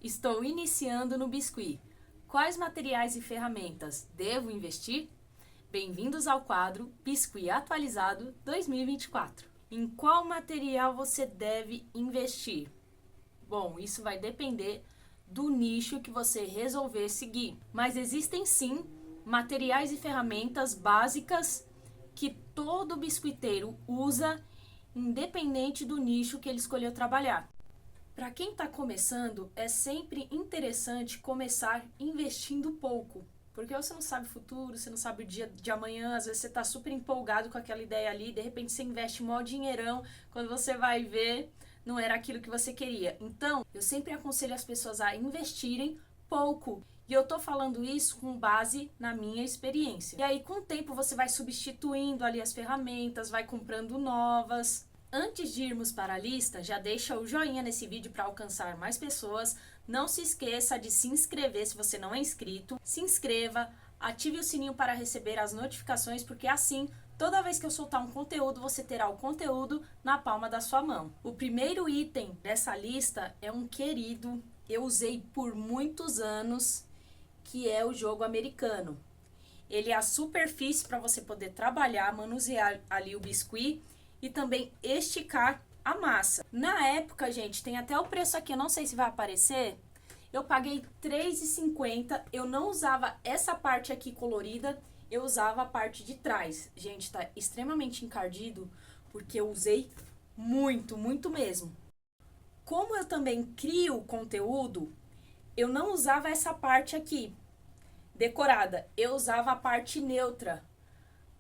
Estou iniciando no Biscuit. Quais materiais e ferramentas devo investir? Bem-vindos ao quadro Biscuit Atualizado 2024. Em qual material você deve investir? Bom, isso vai depender do nicho que você resolver seguir. Mas existem sim materiais e ferramentas básicas que todo biscuiteiro usa, independente do nicho que ele escolheu trabalhar. Para quem está começando, é sempre interessante começar investindo pouco, porque você não sabe o futuro, você não sabe o dia de amanhã, às vezes você está super empolgado com aquela ideia ali, de repente você investe mó dinheirão, quando você vai ver, não era aquilo que você queria. Então, eu sempre aconselho as pessoas a investirem pouco. E eu tô falando isso com base na minha experiência. E aí, com o tempo, você vai substituindo ali as ferramentas, vai comprando novas. Antes de irmos para a lista, já deixa o joinha nesse vídeo para alcançar mais pessoas. Não se esqueça de se inscrever se você não é inscrito. Se inscreva, ative o sininho para receber as notificações, porque assim, toda vez que eu soltar um conteúdo, você terá o conteúdo na palma da sua mão. O primeiro item dessa lista é um querido, eu usei por muitos anos, que é o jogo americano. Ele é a superfície para você poder trabalhar, manusear ali o biscuit e também esticar a massa. Na época, gente, tem até o preço aqui, eu não sei se vai aparecer. Eu paguei R$3,50. Eu não usava essa parte aqui colorida, eu usava a parte de trás. Gente, tá extremamente encardido porque eu usei muito, muito mesmo. Como eu também crio conteúdo, eu não usava essa parte aqui decorada, eu usava a parte neutra,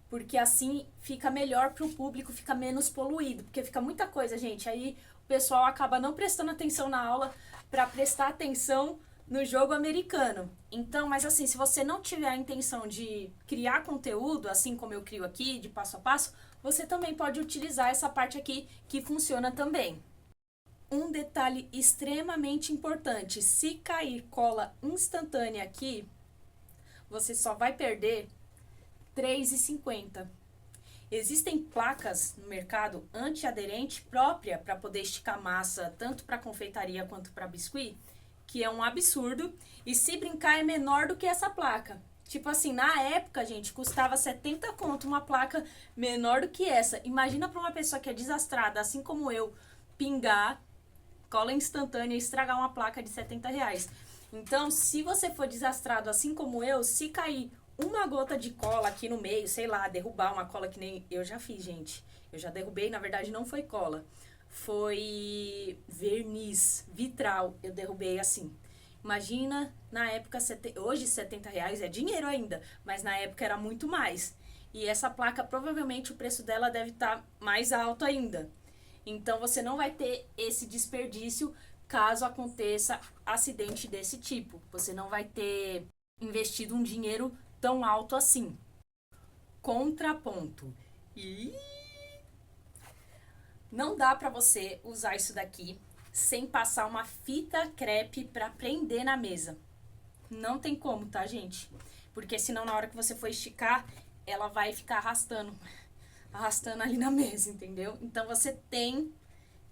porque assim fica melhor para o público, fica menos poluído, porque fica muita coisa, gente, aí o pessoal acaba não prestando atenção na aula para prestar atenção no jogo americano. Então, mas assim, se você não tiver a intenção de criar conteúdo, assim como eu crio aqui, de passo a passo, você também pode utilizar essa parte aqui que funciona também. Um detalhe extremamente importante, se cair cola instantânea aqui, você só vai perder R$3,50. Existem placas no mercado antiaderente própria para poder esticar massa, tanto para confeitaria quanto para biscuit, que é um absurdo. E se brincar, é menor do que essa placa. Tipo assim, na época, gente, custava 70 conto uma placa menor do que essa. Imagina para uma pessoa que é desastrada, assim como eu, pingar cola instantânea e estragar uma placa de R$70. Então, se você for desastrado assim como eu, se cair uma gota de cola aqui no meio, sei lá, derrubar uma cola que nem eu já fiz, gente. Eu já derrubei, na verdade não foi cola. Foi verniz, vitral, eu derrubei assim. Imagina, na época, hoje R$70 é dinheiro ainda, mas na época era muito mais. E essa placa, provavelmente o preço dela deve estar mais alto ainda. Então, você não vai ter esse desperdício caso aconteça acidente desse tipo. Você não vai ter investido um dinheiro tão alto assim. Contraponto. E não dá para você usar isso daqui sem passar uma fita crepe para prender na mesa. Não tem como, tá, gente? Porque senão na hora que você for esticar, ela vai ficar arrastando ali na mesa, entendeu? Então você tem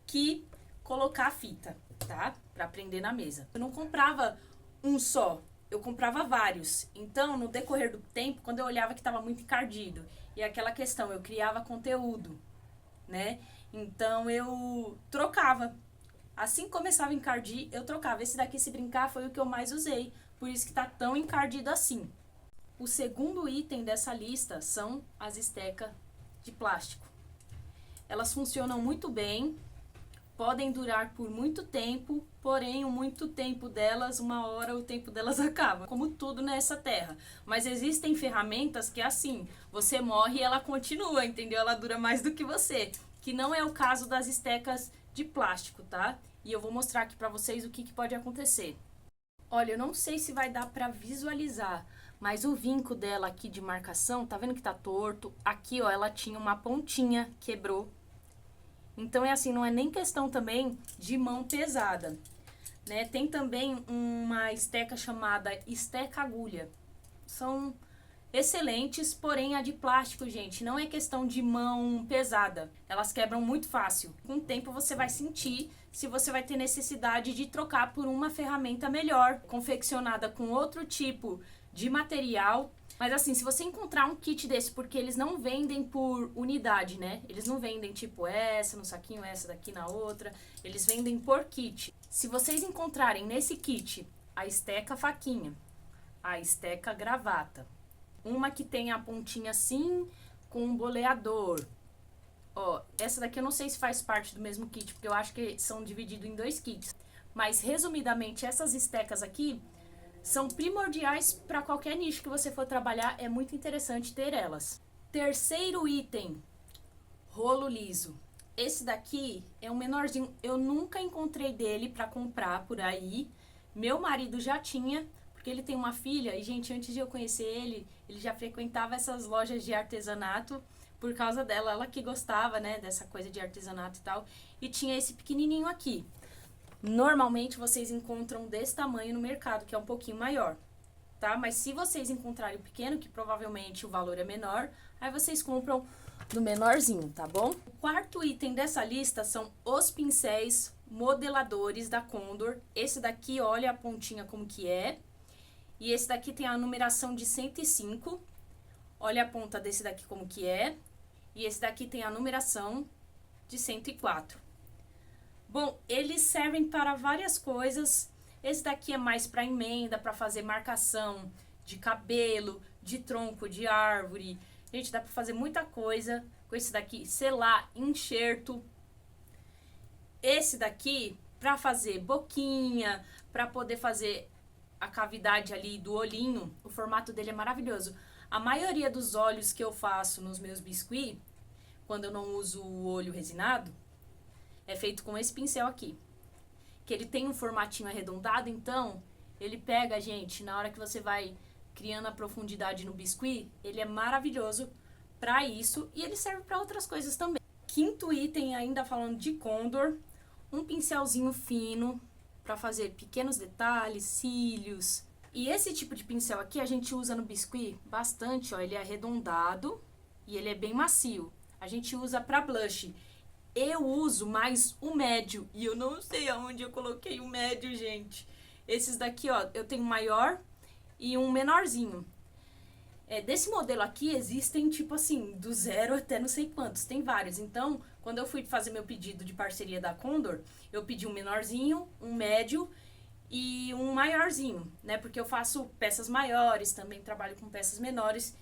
que colocar a fita, tá? Pra prender na mesa. Eu não comprava um só, eu comprava vários. Então, no decorrer do tempo, quando eu olhava que tava muito encardido, e aquela questão, eu criava conteúdo, né? Então, eu trocava. Assim que começava a encardir, eu trocava. Esse daqui, se brincar, foi o que eu mais usei. Por isso que tá tão encardido assim. O segundo item dessa lista são as estecas de plástico. Elas funcionam muito bem, podem durar por muito tempo, porém o muito tempo delas, uma hora o tempo delas acaba, como tudo nessa terra. Mas existem ferramentas que assim, você morre e ela continua, entendeu? Ela dura mais do que você, que não é o caso das estecas de plástico, tá? E eu vou mostrar aqui pra vocês o que pode acontecer. Olha, eu não sei se vai dar pra visualizar, mas o vinco dela aqui de marcação, tá vendo que tá torto? Aqui, ó, ela tinha uma pontinha, quebrou. Então, é assim, não é nem questão também de mão pesada, né? Tem também uma esteca chamada esteca agulha. excelentes, porém a de plástico, gente, não é questão de mão pesada. Elas quebram muito fácil. Com o tempo você vai sentir se você vai ter necessidade de trocar por uma ferramenta melhor, confeccionada com outro tipo de material. Mas assim, se você encontrar um kit desse, porque eles não vendem por unidade, né? Eles não vendem tipo essa no saquinho, essa daqui na outra. Eles vendem por kit. Se vocês encontrarem nesse kit a esteca faquinha, a esteca gravata, uma que tem a pontinha assim, com um boleador. Ó, essa daqui eu não sei se faz parte do mesmo kit, porque eu acho que são divididos em 2 kits. Mas, resumidamente, essas estecas aqui são primordiais para qualquer nicho que você for trabalhar. É muito interessante ter elas. Terceiro item, rolo liso. Esse daqui é um menorzinho. Eu nunca encontrei dele para comprar por aí. Meu marido já tinha, porque ele tem uma filha, e, gente, antes de eu conhecer ele já frequentava essas lojas de artesanato por causa dela, ela que gostava, né, dessa coisa de artesanato e tal, e tinha esse pequenininho aqui. Normalmente vocês encontram desse tamanho no mercado, que é um pouquinho maior, tá? Mas se vocês encontrarem o pequeno, que provavelmente o valor é menor, aí vocês compram no menorzinho, tá bom? O quarto item dessa lista são os pincéis modeladores da Condor. Esse daqui, olha a pontinha como que é. E esse daqui tem a numeração de 105. Olha a ponta desse daqui como que é. E esse daqui tem a numeração de 104. Bom, eles servem para várias coisas. Esse daqui é mais para emenda, para fazer marcação de cabelo, de tronco de árvore. Gente, dá para fazer muita coisa com esse daqui. Selar, enxerto. Esse daqui, para fazer boquinha, para poder fazer a cavidade ali do olhinho, o formato dele é maravilhoso. A maioria dos olhos que eu faço nos meus biscuits, quando eu não uso o olho resinado, é feito com esse pincel aqui. Que ele tem um formatinho arredondado, então ele pega, gente, na hora que você vai criando a profundidade no biscuit, ele é maravilhoso para isso e ele serve para outras coisas também. Quinto item, ainda falando de Condor, um pincelzinho fino para fazer pequenos detalhes, cílios. E esse tipo de pincel aqui a gente usa no biscuit bastante, ó, ele é arredondado e ele é bem macio. A gente usa para blush. Eu uso mais o médio e eu não sei aonde eu coloquei o médio, gente. Esses daqui, ó, eu tenho um maior e um menorzinho. Desse modelo aqui existem, tipo assim, do 0 até não sei quantos, tem vários. Então, quando eu fui fazer meu pedido de parceria da Condor, eu pedi um menorzinho, um médio e um maiorzinho, né? Porque eu faço peças maiores, também trabalho com peças menores.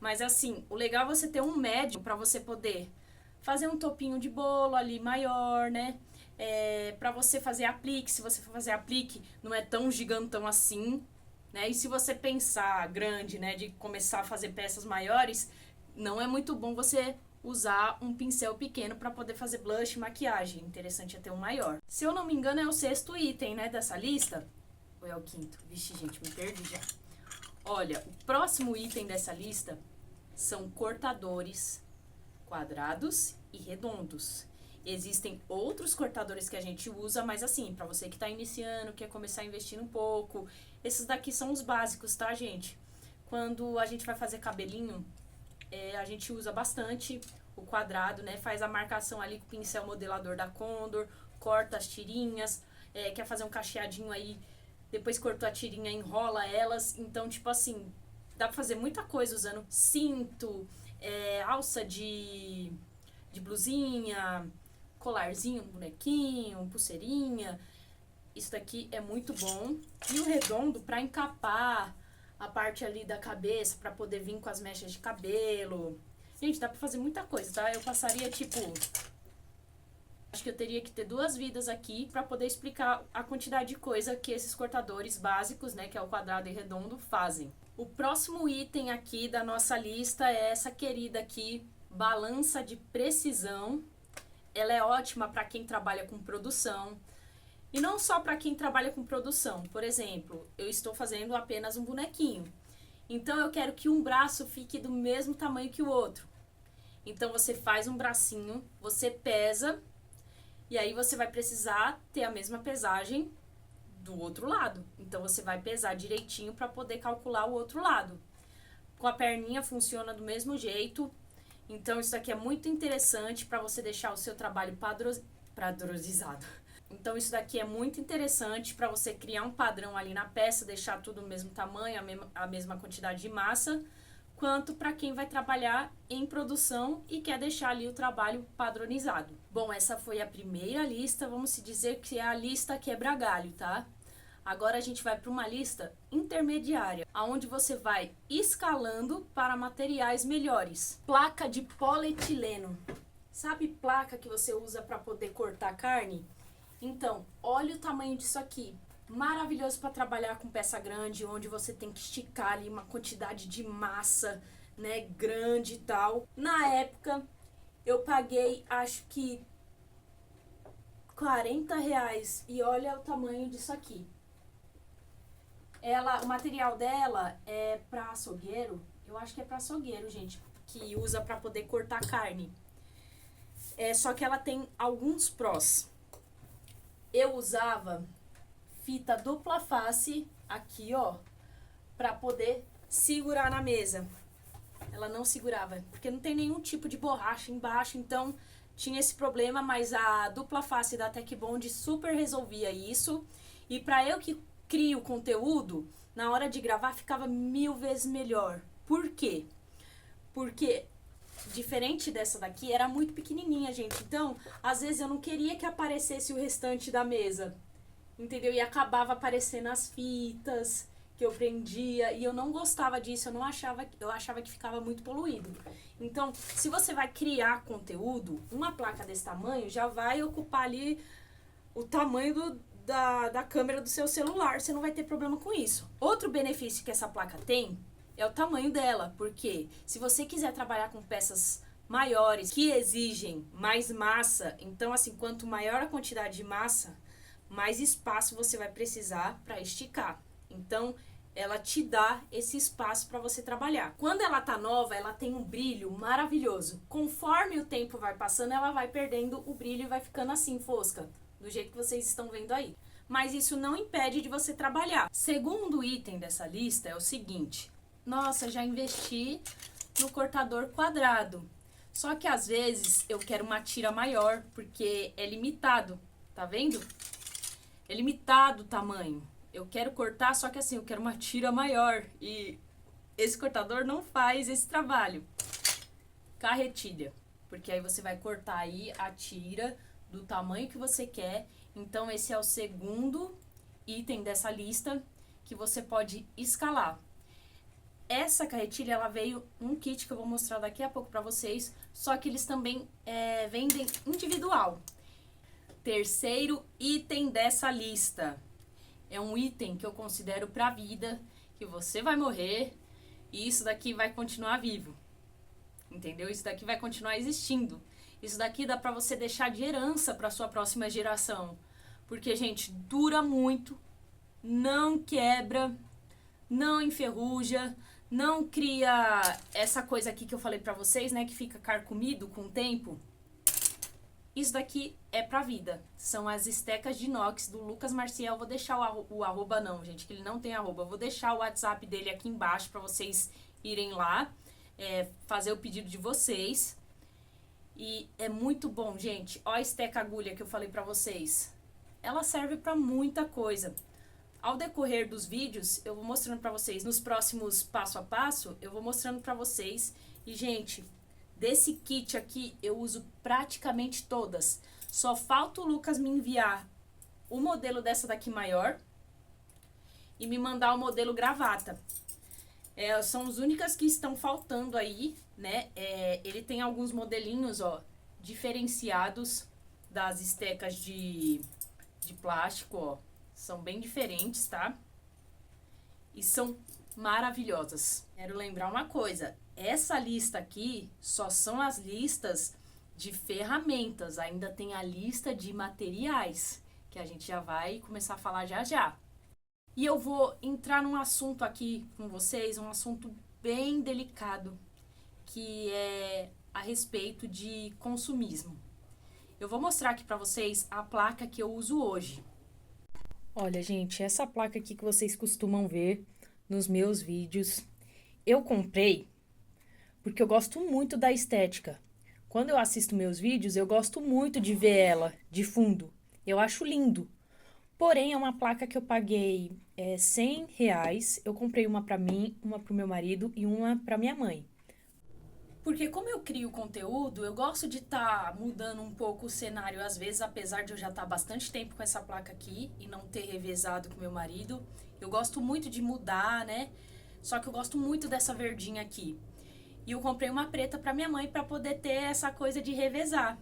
Mas assim, o legal é você ter um médio para você poder fazer um topinho de bolo ali maior, né? Para você fazer aplique, se você for fazer aplique, não é tão gigantão assim, né? E se você pensar grande, né, de começar a fazer peças maiores, não é muito bom você usar um pincel pequeno para poder fazer blush e maquiagem. Interessante é ter um maior. Se eu não me engano, é o 6º item, né, dessa lista. Ou é o 5º? Vixe, gente, me perdi já. Olha, o próximo item dessa lista são cortadores quadrados e redondos. Existem outros cortadores que a gente usa, mas assim, para você que está iniciando, quer começar investindo um pouco, esses daqui são os básicos, tá, gente? Quando a gente vai fazer cabelinho, a gente usa bastante o quadrado, né? Faz a marcação ali com o pincel modelador da Condor, corta as tirinhas, quer fazer um cacheadinho aí, depois cortou a tirinha, enrola elas. Então, tipo assim, dá pra fazer muita coisa usando cinto, alça de blusinha, colarzinho, bonequinho, pulseirinha. Isso daqui é muito bom. E o redondo pra encapar a parte ali da cabeça, pra poder vir com as mechas de cabelo. Gente, dá pra fazer muita coisa, tá? Eu passaria, tipo... Acho que eu teria que ter 2 vidas aqui pra poder explicar a quantidade de coisa que esses cortadores básicos, né, que é o quadrado e redondo, fazem. O próximo item aqui da nossa lista é essa querida aqui, balança de precisão. Ela é ótima para quem trabalha com produção. E não só para quem trabalha com produção. Por exemplo, eu estou fazendo apenas um bonequinho. Então, eu quero que um braço fique do mesmo tamanho que o outro. Então, você faz um bracinho, você pesa, e aí você vai precisar ter a mesma pesagem do outro lado. Então, você vai pesar direitinho para poder calcular o outro lado. Com a perninha funciona do mesmo jeito. Então, isso aqui é muito interessante para você deixar o seu trabalho padronizado. Então, isso daqui é muito interessante para você criar um padrão ali na peça, deixar tudo do mesmo tamanho, a mesma quantidade de massa, quanto para quem vai trabalhar em produção e quer deixar ali o trabalho padronizado. Bom, essa foi a primeira lista, vamos se dizer que é a lista quebra-galho, tá? Agora a gente vai para uma lista intermediária, onde você vai escalando para materiais melhores. Placa de polietileno. Sabe placa que você usa para poder cortar carne? Então, olha o tamanho disso aqui. Maravilhoso para trabalhar com peça grande, onde você tem que esticar ali uma quantidade de massa, né, grande e tal. Na época, eu paguei, acho que R$ 40 e olha o tamanho disso aqui. O material dela é para açougueiro, eu acho que é para açougueiro, gente, que usa para poder cortar carne. Só que ela tem alguns prós. Eu usava fita dupla face aqui, ó, para poder segurar na mesa. Ela não segurava, porque não tem nenhum tipo de borracha embaixo, então tinha esse problema, mas a dupla face da Tecbond super resolvia isso. E para eu que crio conteúdo, na hora de gravar ficava 1000 vezes melhor. Por quê? Porque diferente dessa daqui, era muito pequenininha, gente. Então, às vezes eu não queria que aparecesse o restante da mesa, entendeu? E acabava aparecendo as fitas que eu prendia, e eu não gostava disso, eu achava que ficava muito poluído. Então, se você vai criar conteúdo, uma placa desse tamanho já vai ocupar ali o tamanho da câmera do seu celular, você não vai ter problema com isso. Outro benefício que essa placa tem é o tamanho dela, porque se você quiser trabalhar com peças maiores, que exigem mais massa, então assim, quanto maior a quantidade de massa, mais espaço você vai precisar para esticar. Então, ela te dá esse espaço para você trabalhar. Quando ela tá nova, ela tem um brilho maravilhoso. Conforme o tempo vai passando, ela vai perdendo o brilho e vai ficando assim, fosca, do jeito que vocês estão vendo aí. Mas isso não impede de você trabalhar. Segundo item dessa lista é o seguinte: nossa, já investi no cortador quadrado. Só que às vezes eu quero uma tira maior, porque é limitado, tá vendo? É limitado o tamanho. Eu quero cortar, só que assim, eu quero uma tira maior. E esse cortador não faz esse trabalho. Carretilha. Porque aí você vai cortar aí a tira do tamanho que você quer. Então esse é o segundo item dessa lista que você pode escalar. Essa carretilha, ela veio um kit que eu vou mostrar daqui a pouco pra vocês, só que eles também vendem individual. Terceiro item dessa lista. É um item que eu considero pra vida, que você vai morrer e isso daqui vai continuar vivo. Entendeu? Isso daqui vai continuar existindo. Isso daqui dá pra você deixar de herança pra sua próxima geração. Porque, gente, dura muito, não quebra, não enferruja, não cria essa coisa aqui que eu falei pra vocês, né, que fica carcomido com o tempo. Isso daqui é pra vida. São as estecas de inox do Lucas Marcial. Vou deixar o arroba não, gente, que ele não tem arroba. Vou deixar o WhatsApp dele aqui embaixo pra vocês irem lá, fazer o pedido de vocês. E é muito bom, gente. Ó a esteca agulha que eu falei pra vocês. Ela serve pra muita coisa. Ao decorrer dos vídeos, eu vou mostrando pra vocês. Nos próximos passo a passo, eu vou mostrando pra vocês. E, gente, desse kit aqui, eu uso praticamente todas. Só falta o Lucas me enviar o modelo dessa daqui maior e me mandar o modelo gravata. São as únicas que estão faltando aí, né? Ele tem alguns modelinhos, ó, diferenciados das estecas de plástico, ó. São bem diferentes, tá? E são maravilhosas. Quero lembrar uma coisa. Essa lista aqui só são as listas de ferramentas. Ainda tem a lista de materiais, que a gente já vai começar a falar já já. E eu vou entrar num assunto aqui com vocês, um assunto bem delicado, que é a respeito de consumismo. Eu vou mostrar aqui pra vocês a placa que eu uso hoje. Olha, gente, essa placa aqui que vocês costumam ver nos meus vídeos, Eu comprei porque eu gosto muito da estética. Quando eu assisto meus vídeos, eu gosto muito de ver ela de fundo. Eu acho lindo. Porém, é uma placa que eu paguei R$ 100. Eu comprei uma pra mim, uma pro meu marido e uma pra minha mãe. Porque como eu crio conteúdo, eu gosto de estar mudando um pouco o cenário às vezes, apesar de eu já estar bastante tempo com essa placa aqui e não ter revezado com meu marido. Eu gosto muito de mudar, né? Só que eu gosto muito dessa verdinha aqui. E eu comprei uma preta para minha mãe para poder ter essa coisa de revezar.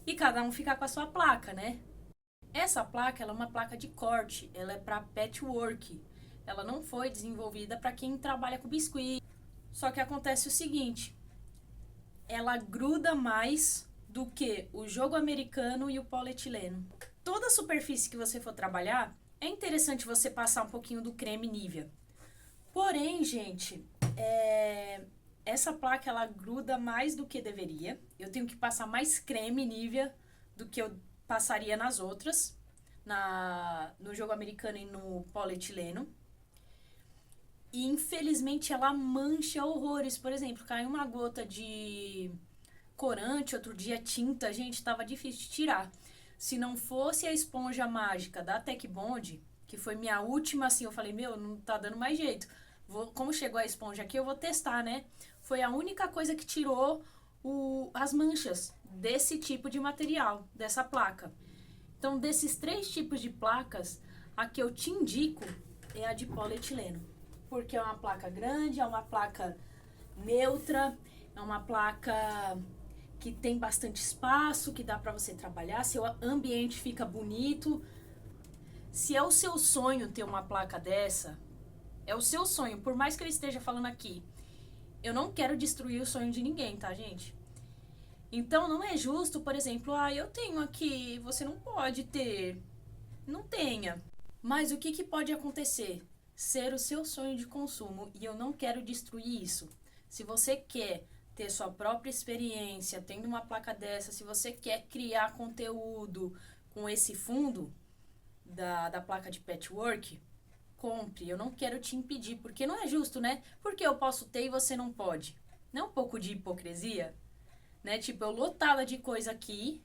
E cada um ficar com a sua placa, né? Essa placa, ela é uma placa de corte, ela é para patchwork. Ela não foi desenvolvida para quem trabalha com biscuit. Só que acontece o seguinte, ela gruda mais do que o jogo americano e o polietileno. Toda superfície que você for trabalhar, é interessante você passar um pouquinho do creme Nivea. Porém, gente, essa placa ela gruda mais do que deveria. Eu tenho que passar mais creme Nivea do que eu passaria nas outras, no jogo americano e no polietileno. E infelizmente ela mancha horrores. Por exemplo, caiu uma gota de corante, outro dia tinta, gente, tava difícil de tirar. Se não fosse a esponja mágica da Tech Bond, que foi minha última, assim, eu falei, meu, não tá dando mais jeito. Como chegou a esponja aqui, eu vou testar, né? Foi a única coisa que tirou as manchas desse tipo de material, dessa placa. Então, desses 3 tipos de placas, a que eu te indico é a de polietileno. Porque é uma placa grande, é uma placa neutra, é uma placa que tem bastante espaço, que dá para você trabalhar, seu ambiente fica bonito. Se é o seu sonho ter uma placa dessa, é o seu sonho, por mais que eu esteja falando aqui. Eu não quero destruir o sonho de ninguém, tá, gente? Então não é justo, por exemplo, eu tenho aqui, você não pode ter. Não tenha. Mas o que pode acontecer? Ser o seu sonho de consumo e eu não quero destruir isso. Se você quer ter sua própria experiência tendo uma placa dessa, se você quer criar conteúdo com esse fundo da placa de patchwork, compre. Eu não quero te impedir, porque não é justo, né? Porque eu posso ter e você não pode. Não é um pouco de hipocrisia? Né? Tipo, eu lotada de coisa aqui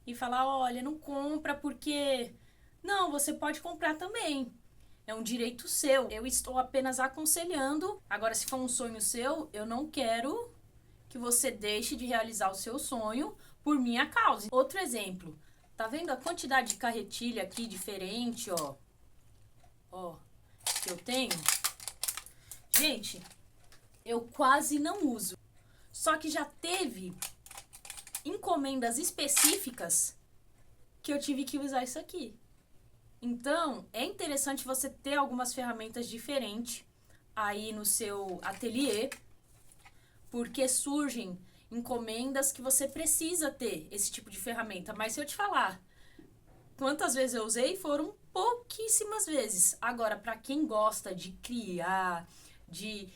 e falar, olha, não compra porque... Não, você pode comprar também. É um direito seu. Eu estou apenas aconselhando. Agora, se for um sonho seu, eu não quero que você deixe de realizar o seu sonho por minha causa. Outro exemplo. Tá vendo a quantidade de carretilha aqui diferente, ó? Ó, que eu tenho? Gente, eu quase não uso. Só que já teve encomendas específicas que eu tive que usar isso aqui. Então, é interessante você ter algumas ferramentas diferentes aí no seu ateliê, porque surgem encomendas que você precisa ter esse tipo de ferramenta. Mas se eu te falar quantas vezes eu usei, foram pouquíssimas vezes. Agora, para quem gosta de criar, de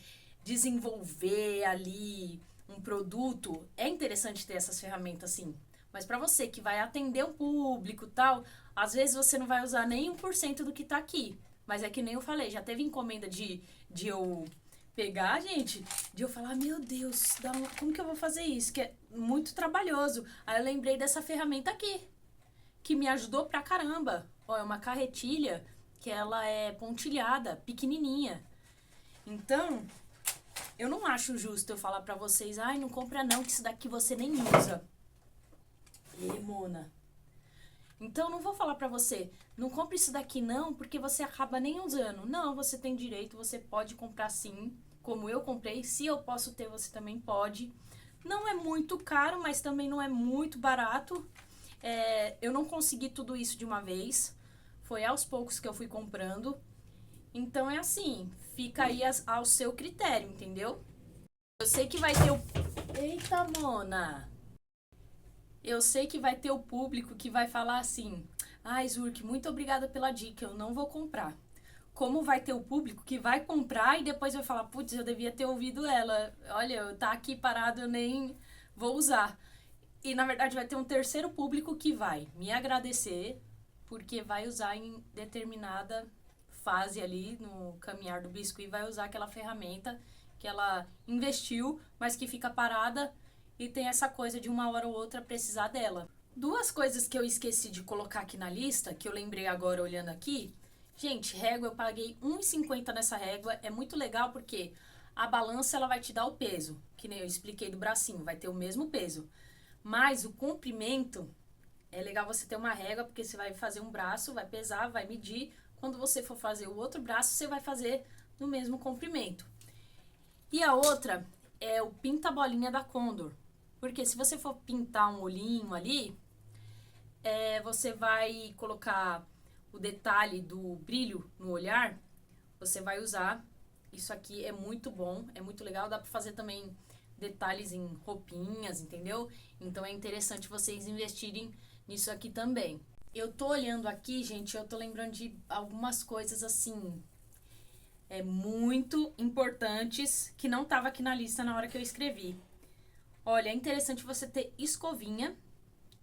desenvolver ali um produto, é interessante ter essas ferramentas sim. Mas para você que vai atender o público e tal, às vezes você não vai usar nem 1% do que tá aqui. Mas é que nem eu falei, já teve encomenda de eu pegar, gente, de eu falar, meu Deus, como que eu vou fazer isso? Que é muito trabalhoso. Aí eu lembrei dessa ferramenta aqui, que me ajudou pra caramba. Ó, é uma carretilha que ela é pontilhada, pequenininha. Então, eu não acho justo eu falar pra vocês, não compra não, que isso daqui você nem usa. Mona. Então, não vou falar pra você, não compre isso daqui não, porque você acaba nem usando. Não, você tem direito, você pode comprar sim, como eu comprei. Se eu posso ter, você também pode. Não é muito caro, mas também não é muito barato. Eu não consegui tudo isso de uma vez. Foi aos poucos que eu fui comprando. Então, é assim, fica aí ao seu critério, entendeu? Eu sei que vai ter o... Eita, Mona! Eu sei que vai ter o público que vai falar assim, Zurk, muito obrigada pela dica, eu não vou comprar. Como vai ter o público que vai comprar e depois vai falar, putz, eu devia ter ouvido ela. Olha, tá aqui parado, eu nem vou usar. E na verdade vai ter um terceiro público que vai me agradecer, porque vai usar em determinada fase ali no caminhar do biscuit, vai usar aquela ferramenta que ela investiu, mas que fica parada e tem essa coisa de uma hora ou outra precisar dela. Duas coisas que eu esqueci de colocar aqui na lista, que eu lembrei agora olhando aqui. Gente, régua, eu paguei R$1,50 nessa régua. É muito legal porque a balança ela vai te dar o peso, que nem eu expliquei do bracinho, vai ter o mesmo peso. Mas o comprimento, é legal você ter uma régua, porque você vai fazer um braço, vai pesar, vai medir. Quando você for fazer o outro braço, você vai fazer no mesmo comprimento. E a outra é o pinta-bolinha da Condor. Porque se você for pintar um olhinho ali, você vai colocar o detalhe do brilho no olhar, você vai usar. Isso aqui é muito bom, é muito legal, dá pra fazer também detalhes em roupinhas, entendeu? Então é interessante vocês investirem nisso aqui também. Eu tô olhando aqui, gente, eu tô lembrando de algumas coisas assim, muito importantes, que não tava aqui na lista na hora que eu escrevi. Olha, é interessante você ter escovinha,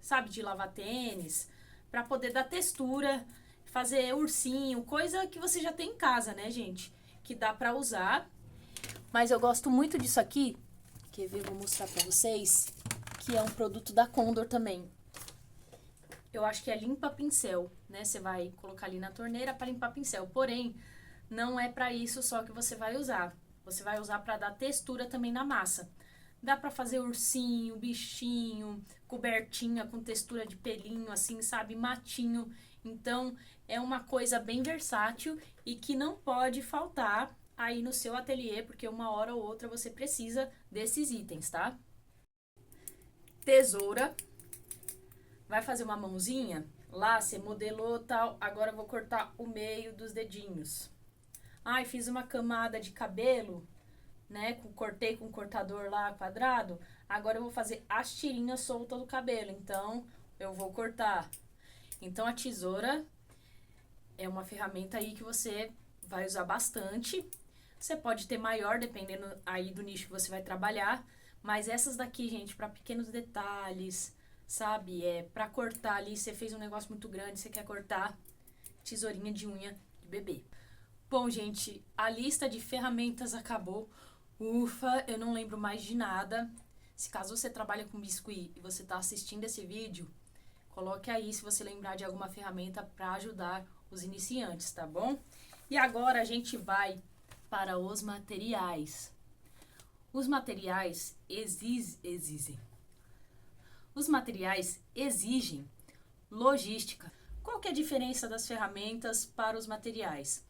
sabe, de lavar tênis, pra poder dar textura, fazer ursinho, coisa que você já tem em casa, né, gente? Que dá pra usar. Mas eu gosto muito disso aqui, quer ver, vou mostrar pra vocês, que é um produto da Condor também. Eu acho que é limpa-pincel, né? Você vai colocar ali na torneira para limpar pincel. Porém, não é para isso só que você vai usar. Você vai usar para dar textura também na massa. Dá para fazer ursinho, bichinho, cobertinha com textura de pelinho, assim, sabe? Matinho. Então, é uma coisa bem versátil e que não pode faltar aí no seu ateliê, porque uma hora ou outra você precisa desses itens, tá? Tesoura. Vai fazer uma mãozinha? Lá, você modelou tal, agora eu vou cortar o meio dos dedinhos. Ai, fiz uma camada de cabelo, né? Cortei com o cortador lá quadrado. Agora eu vou fazer as tirinhas soltas do cabelo. Então, eu vou cortar. Então, a tesoura é uma ferramenta aí que você vai usar bastante. Você pode ter maior, dependendo aí do nicho que você vai trabalhar. Mas essas daqui, gente, para pequenos detalhes, sabe? Pra cortar ali, você fez um negócio muito grande, você quer cortar, tesourinha de unha de bebê. Bom, gente, a lista de ferramentas acabou. Ufa, eu não lembro mais de nada. Se caso você trabalha com biscuit e você está assistindo esse vídeo, coloque aí se você lembrar de alguma ferramenta para ajudar os iniciantes, tá bom? E agora a gente vai para os materiais. Os materiais exigem. Os materiais exigem logística. Qual que é a diferença das ferramentas para os materiais?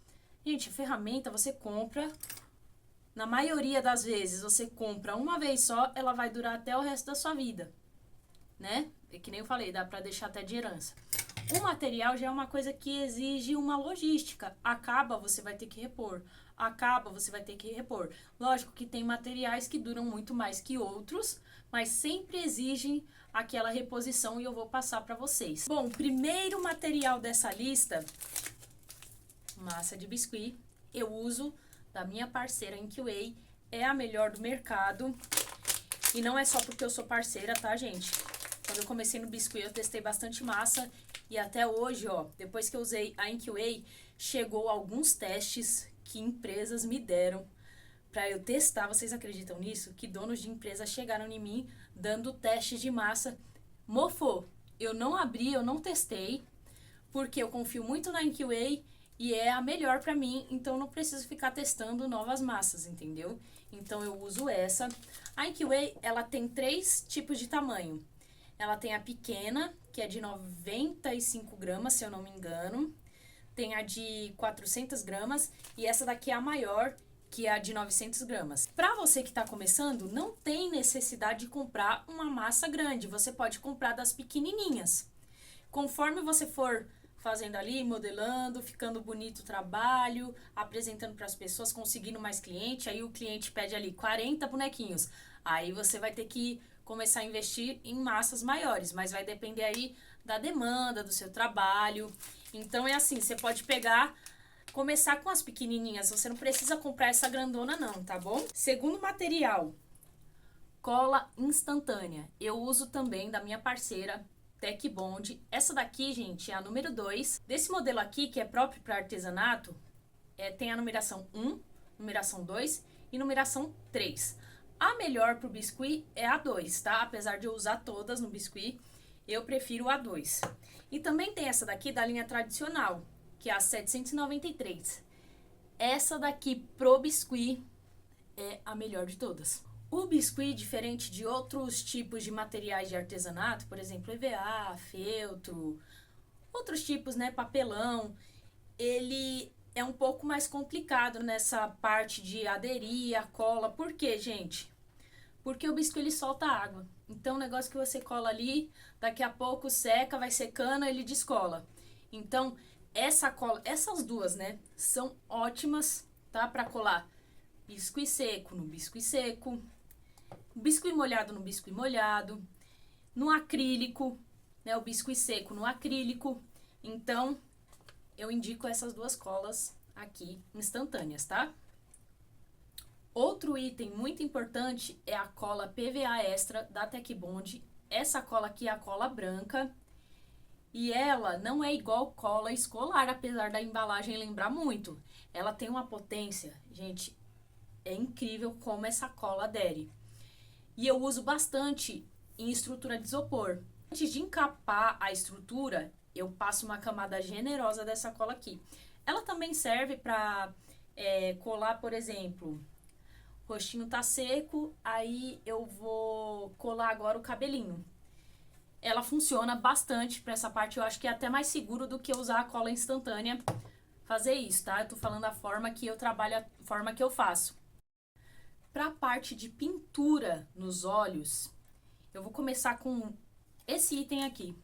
Gente, a ferramenta você compra, na maioria das vezes você compra uma vez só, ela vai durar até o resto da sua vida, né? É que nem eu falei, dá pra deixar até de herança. O material já é uma coisa que exige uma logística. Acaba, você vai ter que repor. Acaba, você vai ter que repor. Lógico que tem materiais que duram muito mais que outros, mas sempre exigem aquela reposição e eu vou passar para vocês. Bom, o primeiro material dessa lista, massa de biscuit, eu uso da minha parceira InkWay, é a melhor do mercado. E não é só porque eu sou parceira, tá, gente? Quando eu comecei no biscuit, eu testei bastante massa. E até hoje, ó, depois que eu usei a InkWay, chegou alguns testes que empresas me deram pra eu testar. Vocês acreditam nisso? Que donos de empresa chegaram em mim dando testes de massa. Mofo, eu não abri, eu não testei, porque eu confio muito na InkWay e é a melhor pra mim, então não preciso ficar testando novas massas, entendeu? Então eu uso essa. A InkWay, ela tem 3 tipos de tamanho. Ela tem a pequena, que é de 95 gramas, se eu não me engano. Tem a de 400 gramas e essa daqui é a maior, que é a de 900 gramas. Para você que está começando, não tem necessidade de comprar uma massa grande. Você pode comprar das pequenininhas. Conforme você for fazendo ali, modelando, ficando bonito o trabalho, apresentando para as pessoas, conseguindo mais cliente, aí o cliente pede ali 40 bonequinhos. Aí você vai ter que começar a investir em massas maiores, mas vai depender aí da demanda, do seu trabalho. Então é assim, você pode começar com as pequenininhas, você não precisa comprar essa grandona não, tá bom? Segundo material, cola instantânea. Eu uso também da minha parceira Tech Bond. Essa daqui, gente, é a número 2. Desse modelo aqui, que é próprio para artesanato, tem a numeração 1, numeração 2 e numeração 3. A melhor pro biscuit é a 2, tá? Apesar de eu usar todas no biscuit, eu prefiro a 2. E também tem essa daqui da linha tradicional, que é a 793. Essa daqui pro biscuit é a melhor de todas. O biscuit, diferente de outros tipos de materiais de artesanato, por exemplo, EVA, feltro, outros tipos, né, papelão, ele é um pouco mais complicado nessa parte de aderir a cola. Por quê, gente? Porque o biscuit ele solta água. Então, o negócio que você cola ali, daqui a pouco seca, vai secando, ele descola. Então, essa cola, essas duas, né, são ótimas, tá, para colar biscuit seco no biscuit seco, biscuit molhado no biscuit molhado, no acrílico, né, o biscuit seco no acrílico. Então, eu indico essas duas colas aqui instantâneas, tá? Outro item muito importante é a cola PVA Extra da Tecbond. Essa cola aqui é a cola branca e ela não é igual cola escolar, apesar da embalagem lembrar muito. Ela tem uma potência, gente, é incrível como essa cola adere. E eu uso bastante em estrutura de isopor. Antes de encapar a estrutura, eu passo uma camada generosa dessa cola aqui. Ela também serve para colar, por exemplo, o rostinho tá seco, aí eu vou colar agora o cabelinho. Ela funciona bastante para essa parte, eu acho que é até mais seguro do que usar a cola instantânea fazer isso, tá? Eu tô falando a forma que eu trabalho, a forma que eu faço. Para a parte de pintura nos olhos, eu vou começar com esse item aqui,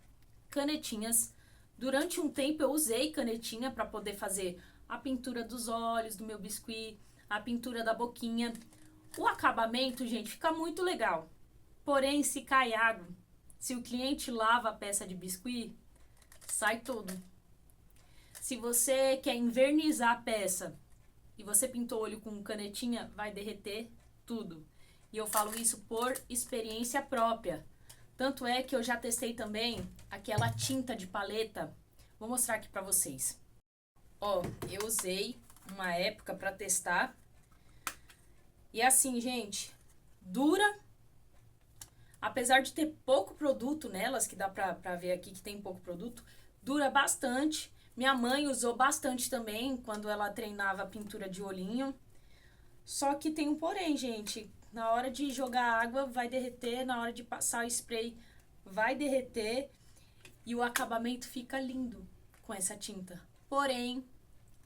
canetinhas. Durante um tempo eu usei canetinha para poder fazer a pintura dos olhos do meu biscuit, a pintura da boquinha. O acabamento, gente, fica muito legal. Porém, se cai água, se o cliente lava a peça de biscuit, sai tudo. Se você quer envernizar a peça e você pintou o olho com canetinha, vai derreter tudo. E eu falo isso por experiência própria. Tanto é que eu já testei também aquela tinta de paleta. Vou mostrar aqui pra vocês. Ó, eu usei uma época pra testar. E assim, gente, dura. Apesar de ter pouco produto nelas, que dá pra ver aqui que tem pouco produto, dura bastante. Minha mãe usou bastante também quando ela treinava a pintura de olhinho. Só que tem um porém, gente. Na hora de jogar água vai derreter, na hora de passar o spray vai derreter e o acabamento fica lindo com essa tinta. Porém,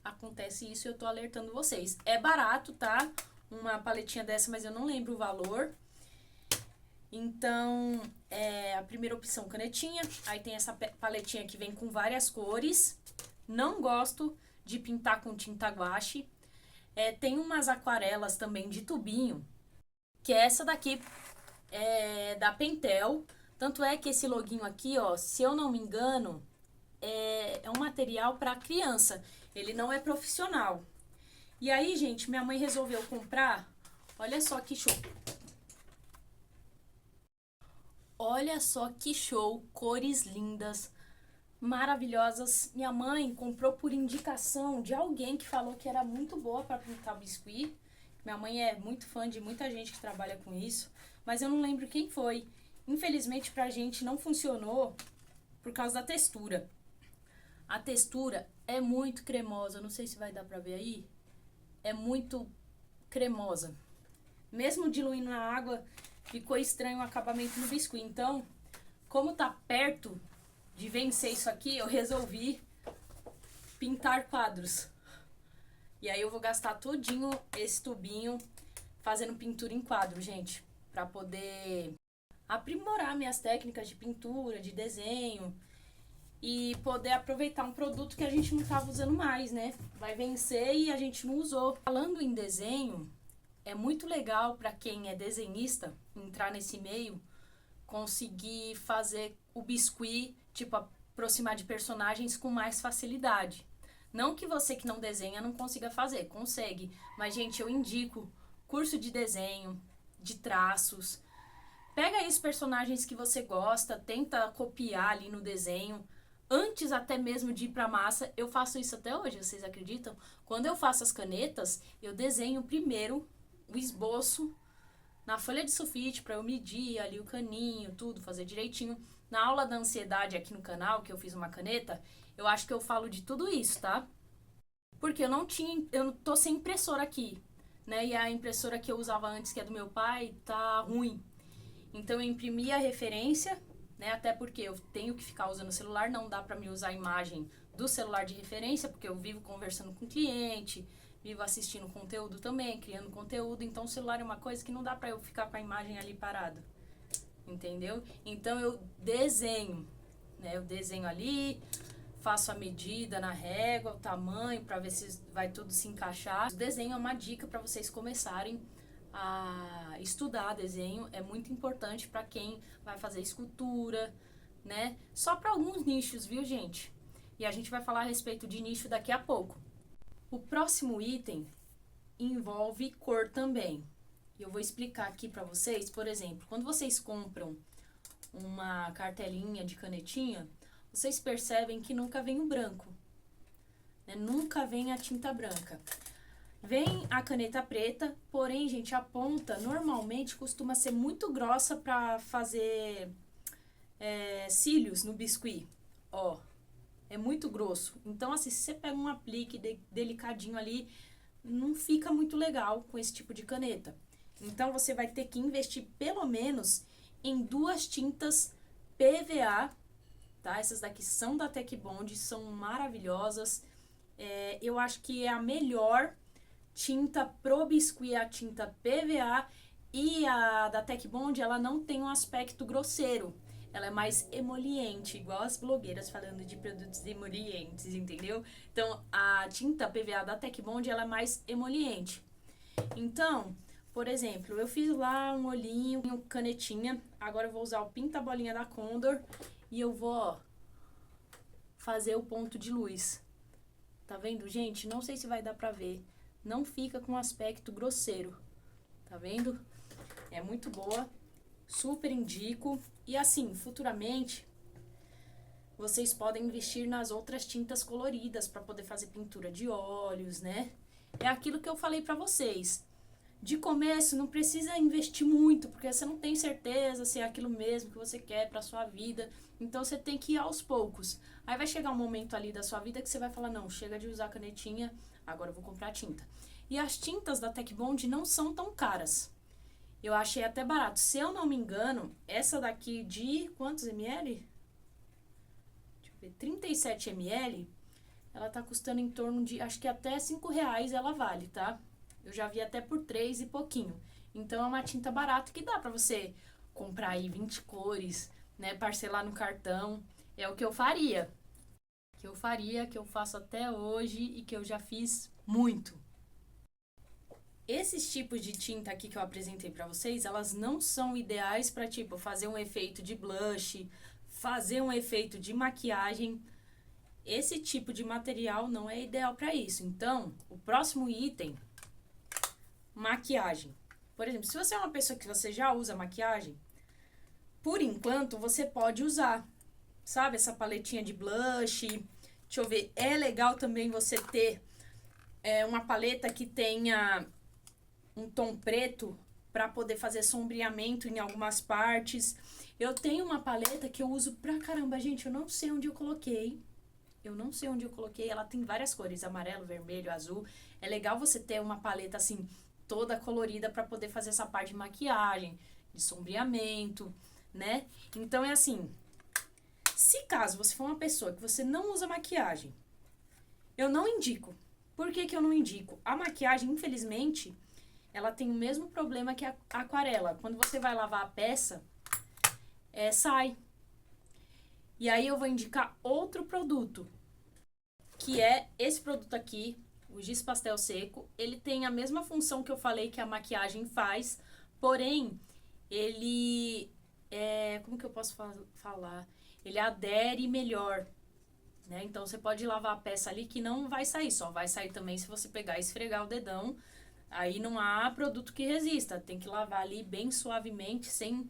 acontece isso e eu tô alertando vocês. É barato, tá? Uma paletinha dessa, mas eu não lembro o valor. Então, a primeira opção, canetinha. Aí tem essa paletinha que vem com várias cores. Não gosto de pintar com tinta guache. Tem umas aquarelas também de tubinho, que é essa daqui, da Pentel. Tanto é que esse loginho aqui, ó, se eu não me engano, é um material para criança. Ele não é profissional. E aí, gente, minha mãe resolveu comprar. Olha só que show. Olha só que show, cores lindas, maravilhosas. Minha mãe comprou por indicação de alguém que falou que era muito boa para pintar biscuit. Minha mãe é muito fã de muita gente que trabalha com isso, mas eu não lembro quem foi. Infelizmente pra gente não funcionou por causa da textura. A textura é muito cremosa, não sei se vai dar pra ver aí. É muito cremosa. Mesmo diluindo na água, ficou estranho o acabamento no biscuit. Então, como tá perto de vencer isso aqui, eu resolvi pintar quadros. E aí eu vou gastar todinho esse tubinho fazendo pintura em quadro, gente, pra poder aprimorar minhas técnicas de pintura, de desenho e poder aproveitar um produto que a gente não tava usando mais, né? Vai vencer e a gente não usou. Falando em desenho, é muito legal para quem é desenhista entrar nesse meio, conseguir fazer o biscuit, tipo, aproximar de personagens com mais facilidade. Não que você que não desenha não consiga fazer, consegue. Mas, gente, eu indico curso de desenho, de traços. Pega aí os personagens que você gosta, tenta copiar ali no desenho. Antes até mesmo de ir pra massa, eu faço isso até hoje, vocês acreditam? Quando eu faço as canetas, eu desenho primeiro o esboço na folha de sulfite para eu medir ali o caninho, tudo, fazer direitinho. Na aula da ansiedade aqui no canal, que eu fiz uma caneta, eu acho que eu falo de tudo isso, tá? Porque eu tô sem impressora aqui, né? E a impressora que eu usava antes, que é do meu pai, tá ruim. Então eu imprimi a referência, né? Até porque eu tenho que ficar usando o celular, não dá para me usar a imagem do celular de referência, porque eu vivo conversando com o cliente, vivo assistindo conteúdo também, criando conteúdo, então o celular é uma coisa que não dá para eu ficar com a imagem ali parada. Entendeu? Então eu desenho, né? Eu desenho ali, faço a medida na régua, o tamanho, para ver se vai tudo se encaixar. O desenho é uma dica para vocês começarem a estudar desenho, é muito importante para quem vai fazer escultura, né? Só para alguns nichos, viu, gente? E a gente vai falar a respeito de nicho daqui a pouco. O próximo item envolve cor também. E eu vou explicar aqui para vocês, por exemplo, quando vocês compram uma cartelinha de canetinha, vocês percebem que nunca vem o branco, né? Nunca vem a tinta branca. Vem a caneta preta, porém, gente, a ponta normalmente costuma ser muito grossa para fazer cílios no biscuit. Ó, é muito grosso. Então, assim, se você pega um aplique delicadinho ali, não fica muito legal com esse tipo de caneta. Então, você vai ter que investir pelo menos em 2 tintas PVA, tá? Essas daqui são da Tec Bond, são maravilhosas. Eu acho que é a melhor tinta pro biscuit, a tinta PVA, e a da Tec Bond, ela não tem um aspecto grosseiro. Ela é mais emoliente, igual as blogueiras falando de produtos emolientes, entendeu? Então, a tinta PVA da Tec Bond, ela é mais emoliente. Então, por exemplo, eu fiz lá um olhinho, canetinha. Agora eu vou usar o pinta-bolinha da Condor e eu vou, ó, fazer o ponto de luz. Tá vendo, gente? Não sei se vai dar pra ver. Não fica com aspecto grosseiro. Tá vendo? É muito boa. Super indico. E assim, futuramente, vocês podem investir nas outras tintas coloridas para poder fazer pintura de olhos, né? É aquilo que eu falei para vocês. De começo, não precisa investir muito, porque você não tem certeza se é aquilo mesmo que você quer para sua vida. Então, você tem que ir aos poucos. Aí vai chegar um momento ali da sua vida que você vai falar, não, chega de usar canetinha, agora eu vou comprar tinta. E as tintas da Tec Bond não são tão caras. Eu achei até barato. Se eu não me engano, essa daqui de quantos ml? Deixa eu ver, 37 ml, ela tá custando em torno de, acho que até R$5 ela vale, tá? Eu já vi até por 3 e pouquinho. Então é uma tinta barata que dá pra você comprar aí 20 cores, né? Parcelar no cartão. É o que eu faria. Que eu faço até hoje e que eu já fiz muito. Esses tipos de tinta aqui que eu apresentei pra vocês, elas não são ideais pra, tipo, fazer um efeito de blush, fazer um efeito de maquiagem. Esse tipo de material não é ideal pra isso. Então, o próximo item, maquiagem. Por exemplo, se você é uma pessoa que você já usa maquiagem, por enquanto você pode usar, sabe, essa paletinha de blush. Deixa eu ver, é legal também você ter uma paleta que tenha um tom preto para poder fazer sombreamento em algumas partes. Eu tenho uma paleta que eu uso pra caramba, gente, eu não sei onde eu coloquei. Ela tem várias cores, amarelo, vermelho, azul. É legal você ter uma paleta assim, toda colorida para poder fazer essa parte de maquiagem, de sombreamento, né? Então é assim, se caso você for uma pessoa que você não usa maquiagem, eu não indico. Por que que eu não indico? A maquiagem, infelizmente, ela tem o mesmo problema que a aquarela. Quando você vai lavar a peça, sai. E aí eu vou indicar outro produto, que é esse produto aqui, o Giz Pastel Seco. Ele tem a mesma função que eu falei que a maquiagem faz, porém, ele como que eu posso falar? Ele adere melhor, né? Então, você pode lavar a peça ali que não vai sair, só vai sair também se você pegar e esfregar o dedão. Aí não há produto que resista, tem que lavar ali bem suavemente, sem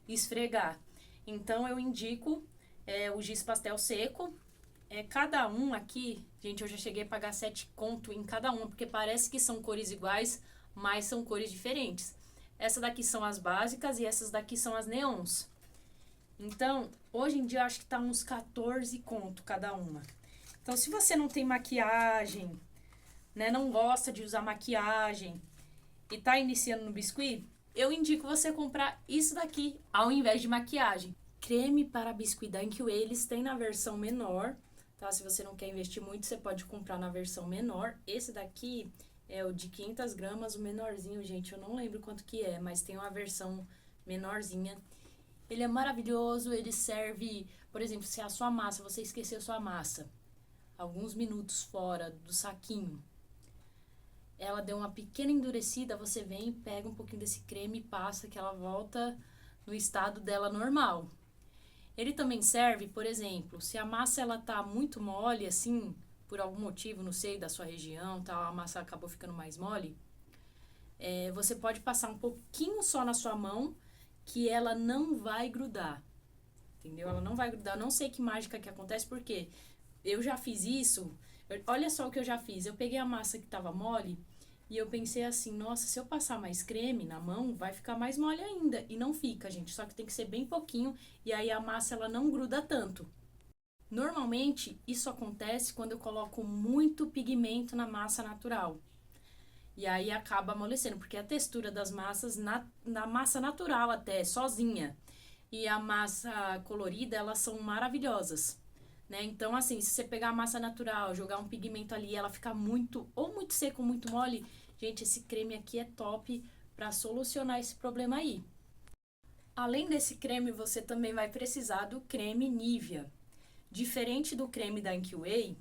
esfregar. Então, eu indico o Giz Pastel Seco. Cada um aqui, gente, eu já cheguei a pagar 7 conto em cada um, porque parece que são cores iguais, mas são cores diferentes. Essa daqui são as básicas e essas daqui são as neons. Então, hoje em dia, eu acho que tá uns 14 conto cada uma. Então, se você não tem maquiagem, né, não gosta de usar maquiagem e tá iniciando no biscuit, eu indico você comprar isso daqui ao invés de maquiagem. Creme para biscuit da NQA, eles têm na versão menor, tá? Se você não quer investir muito, você pode comprar na versão menor. Esse daqui é o de 500 gramas, o menorzinho, gente, eu não lembro quanto que é, mas tem uma versão menorzinha. Ele é maravilhoso, ele serve, por exemplo, se a sua massa, você esqueceu sua massa, alguns minutos fora do saquinho, ela deu uma pequena endurecida, você vem, pega um pouquinho desse creme e passa que ela volta no estado dela normal. Ele também serve, por exemplo, se a massa ela tá muito mole, assim, por algum motivo, não sei, da sua região, tá, a massa acabou ficando mais mole, você pode passar um pouquinho só na sua mão, que ela não vai grudar, entendeu? Ela não vai grudar, não sei que mágica que acontece, porque eu já fiz isso, olha só o que eu já fiz, eu peguei a massa que tava mole, e eu pensei assim, nossa, se eu passar mais creme na mão, vai ficar mais mole ainda. E não fica, gente, só que tem que ser bem pouquinho, e aí a massa ela não gruda tanto. Normalmente, isso acontece quando eu coloco muito pigmento na massa natural. E aí acaba amolecendo, porque a textura das massas, na massa natural até, sozinha, e a massa colorida, elas são maravilhosas, né? Então, assim, se você pegar a massa natural, jogar um pigmento ali, ela fica muito, ou muito seco, ou muito mole, gente, esse creme aqui é top para solucionar esse problema aí. Além desse creme, você também vai precisar do creme Nivea. Diferente do creme da NQA,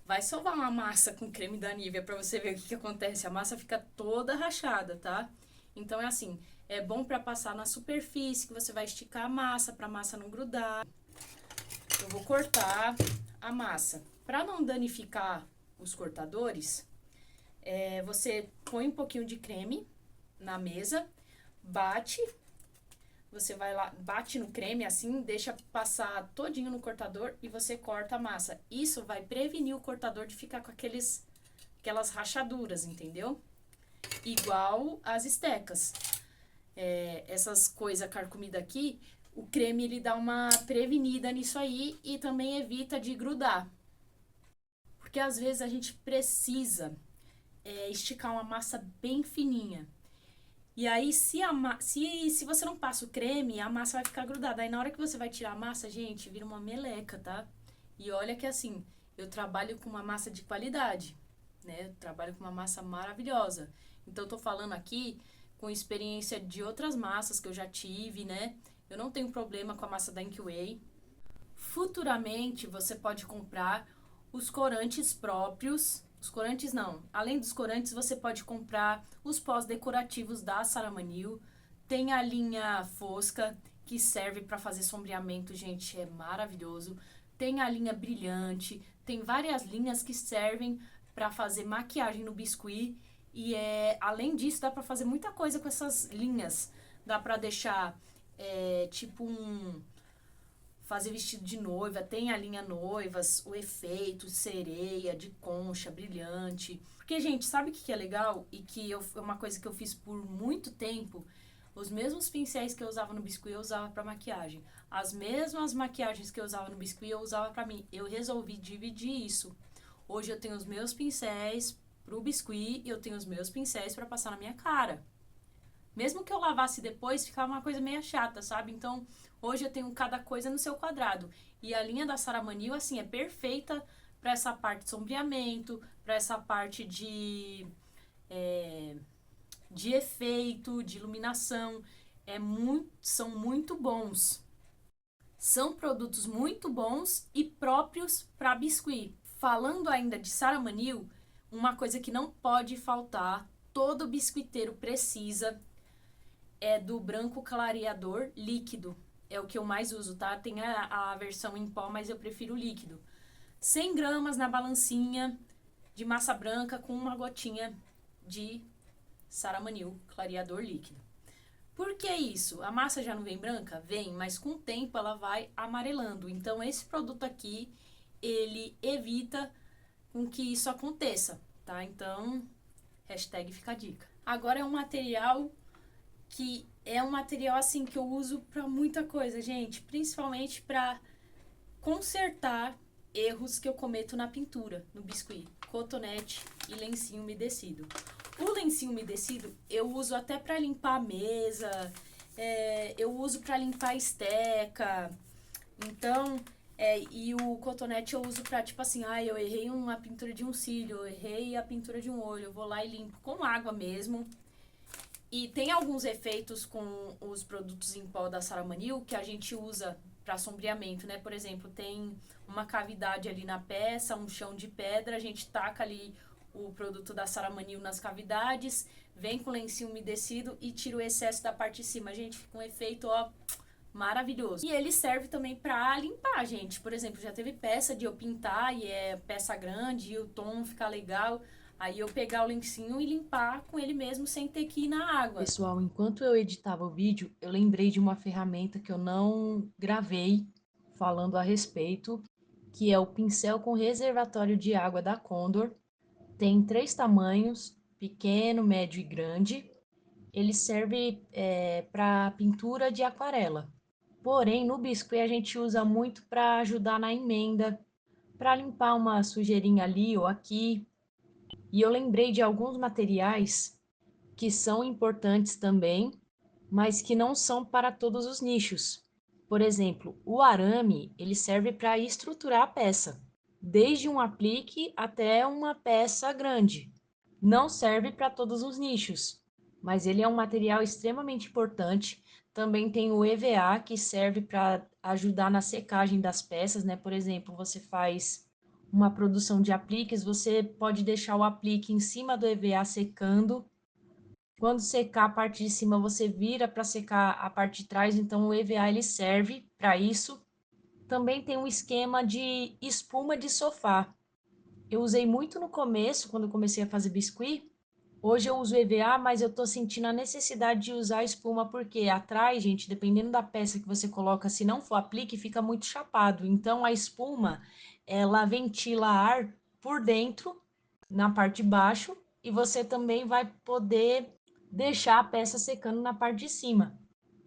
vai sovar uma massa com creme da Nivea para você ver o que acontece. A massa fica toda rachada, tá? Então, é assim, é bom para passar na superfície, que você vai esticar a massa, para a massa não grudar. Eu vou cortar a massa. Para não danificar os cortadores, você põe um pouquinho de creme na mesa, bate, você vai lá, bate no creme assim, deixa passar todinho no cortador e você corta a massa. Isso vai prevenir o cortador de ficar com aquelas rachaduras, entendeu? Igual as estecas. Essas coisas carcomidas aqui, o creme ele dá uma prevenida nisso aí e também evita de grudar. Porque às vezes a gente precisa esticar uma massa bem fininha. E aí, se você não passa o creme, a massa vai ficar grudada. Aí na hora que você vai tirar a massa, gente, vira uma meleca, tá? E olha que assim, eu trabalho com uma massa de qualidade, né? Eu trabalho com uma massa maravilhosa. Então, eu tô falando aqui com experiência de outras massas que eu já tive, né? Eu não tenho problema com a massa da NQA. Futuramente, você pode comprar os corantes próprios. Os corantes não. Além dos corantes, você pode comprar os pós decorativos da Saramanil. Tem a linha fosca, que serve para fazer sombreamento, gente, é maravilhoso. Tem a linha brilhante. Tem várias linhas que servem para fazer maquiagem no biscuit. E além disso, dá para fazer muita coisa com essas linhas. Dá para deixar tipo fazer vestido de noiva, tem a linha noivas, o efeito, sereia, de concha, brilhante. Porque, gente, sabe o que é legal? E que é uma coisa que eu fiz por muito tempo. Os mesmos pincéis que eu usava no biscuit, eu usava pra maquiagem. As mesmas maquiagens que eu usava no biscuit, eu usava pra mim. Eu resolvi dividir isso. Hoje eu tenho os meus pincéis pro biscuit e eu tenho os meus pincéis pra passar na minha cara. Mesmo que eu lavasse depois, ficava uma coisa meio chata, sabe? Então, hoje eu tenho cada coisa no seu quadrado. E a linha da Saramanil, assim, é perfeita para essa parte de sombreamento, para essa parte de efeito, de iluminação. São muito bons. São produtos muito bons e próprios para biscuit. Falando ainda de Saramanil, uma coisa que não pode faltar, todo biscuiteiro precisa, é do branco clareador líquido. É o que eu mais uso, tá? Tem a versão em pó, mas eu prefiro o líquido. 100 gramas na balancinha de massa branca com uma gotinha de Saramanil clareador líquido. Por que isso? A massa já não vem branca? Vem, mas com o tempo ela vai amarelando. Então, esse produto aqui, ele evita com que isso aconteça, tá? Então, hashtag fica a dica. Agora é um material que é um material assim que eu uso para muita coisa, gente, principalmente para consertar erros que eu cometo na pintura, no biscuit, cotonete e lencinho umedecido. O lencinho umedecido eu uso até para limpar a mesa, eu uso para limpar a esteca. Então, e o cotonete eu uso pra, tipo assim, eu errei uma pintura de um cílio, eu errei a pintura de um olho, eu vou lá e limpo com água mesmo. E tem alguns efeitos com os produtos em pó da Saramanil que a gente usa para sombreamento, né? Por exemplo, tem uma cavidade ali na peça, um chão de pedra, a gente taca ali o produto da Saramanil nas cavidades, vem com lencinho umedecido e tira o excesso da parte de cima. Gente, fica um efeito, ó, maravilhoso. E ele serve também pra limpar, gente. Por exemplo, já teve peça de eu pintar e é peça grande e o tom não ficar legal. Aí eu pegar o lencinho e limpar com ele mesmo sem ter que ir na água. Pessoal, enquanto eu editava o vídeo, eu lembrei de uma ferramenta que eu não gravei falando a respeito, que é o pincel com reservatório de água da Condor. Tem 3 tamanhos, pequeno, médio e grande. Ele serve para pintura de aquarela. Porém, no Biscuit a gente usa muito para ajudar na emenda, para limpar uma sujeirinha ali ou aqui. E eu lembrei de alguns materiais que são importantes também, mas que não são para todos os nichos. Por exemplo, o arame, ele serve para estruturar a peça, desde um aplique até uma peça grande. Não serve para todos os nichos, mas ele é um material extremamente importante. Também tem o EVA, que serve para ajudar na secagem das peças, né? Por exemplo, você faz uma produção de apliques, você pode deixar o aplique em cima do EVA secando. Quando secar a parte de cima, você vira para secar a parte de trás, então o EVA ele serve para isso. Também tem um esquema de espuma de sofá. Eu usei muito no começo, quando eu comecei a fazer biscuit. Hoje eu uso EVA, mas eu tô sentindo a necessidade de usar espuma porque atrás, gente, dependendo da peça que você coloca, se não for aplique, fica muito chapado. Então a espuma, ela ventila ar por dentro, na parte de baixo, e você também vai poder deixar a peça secando na parte de cima.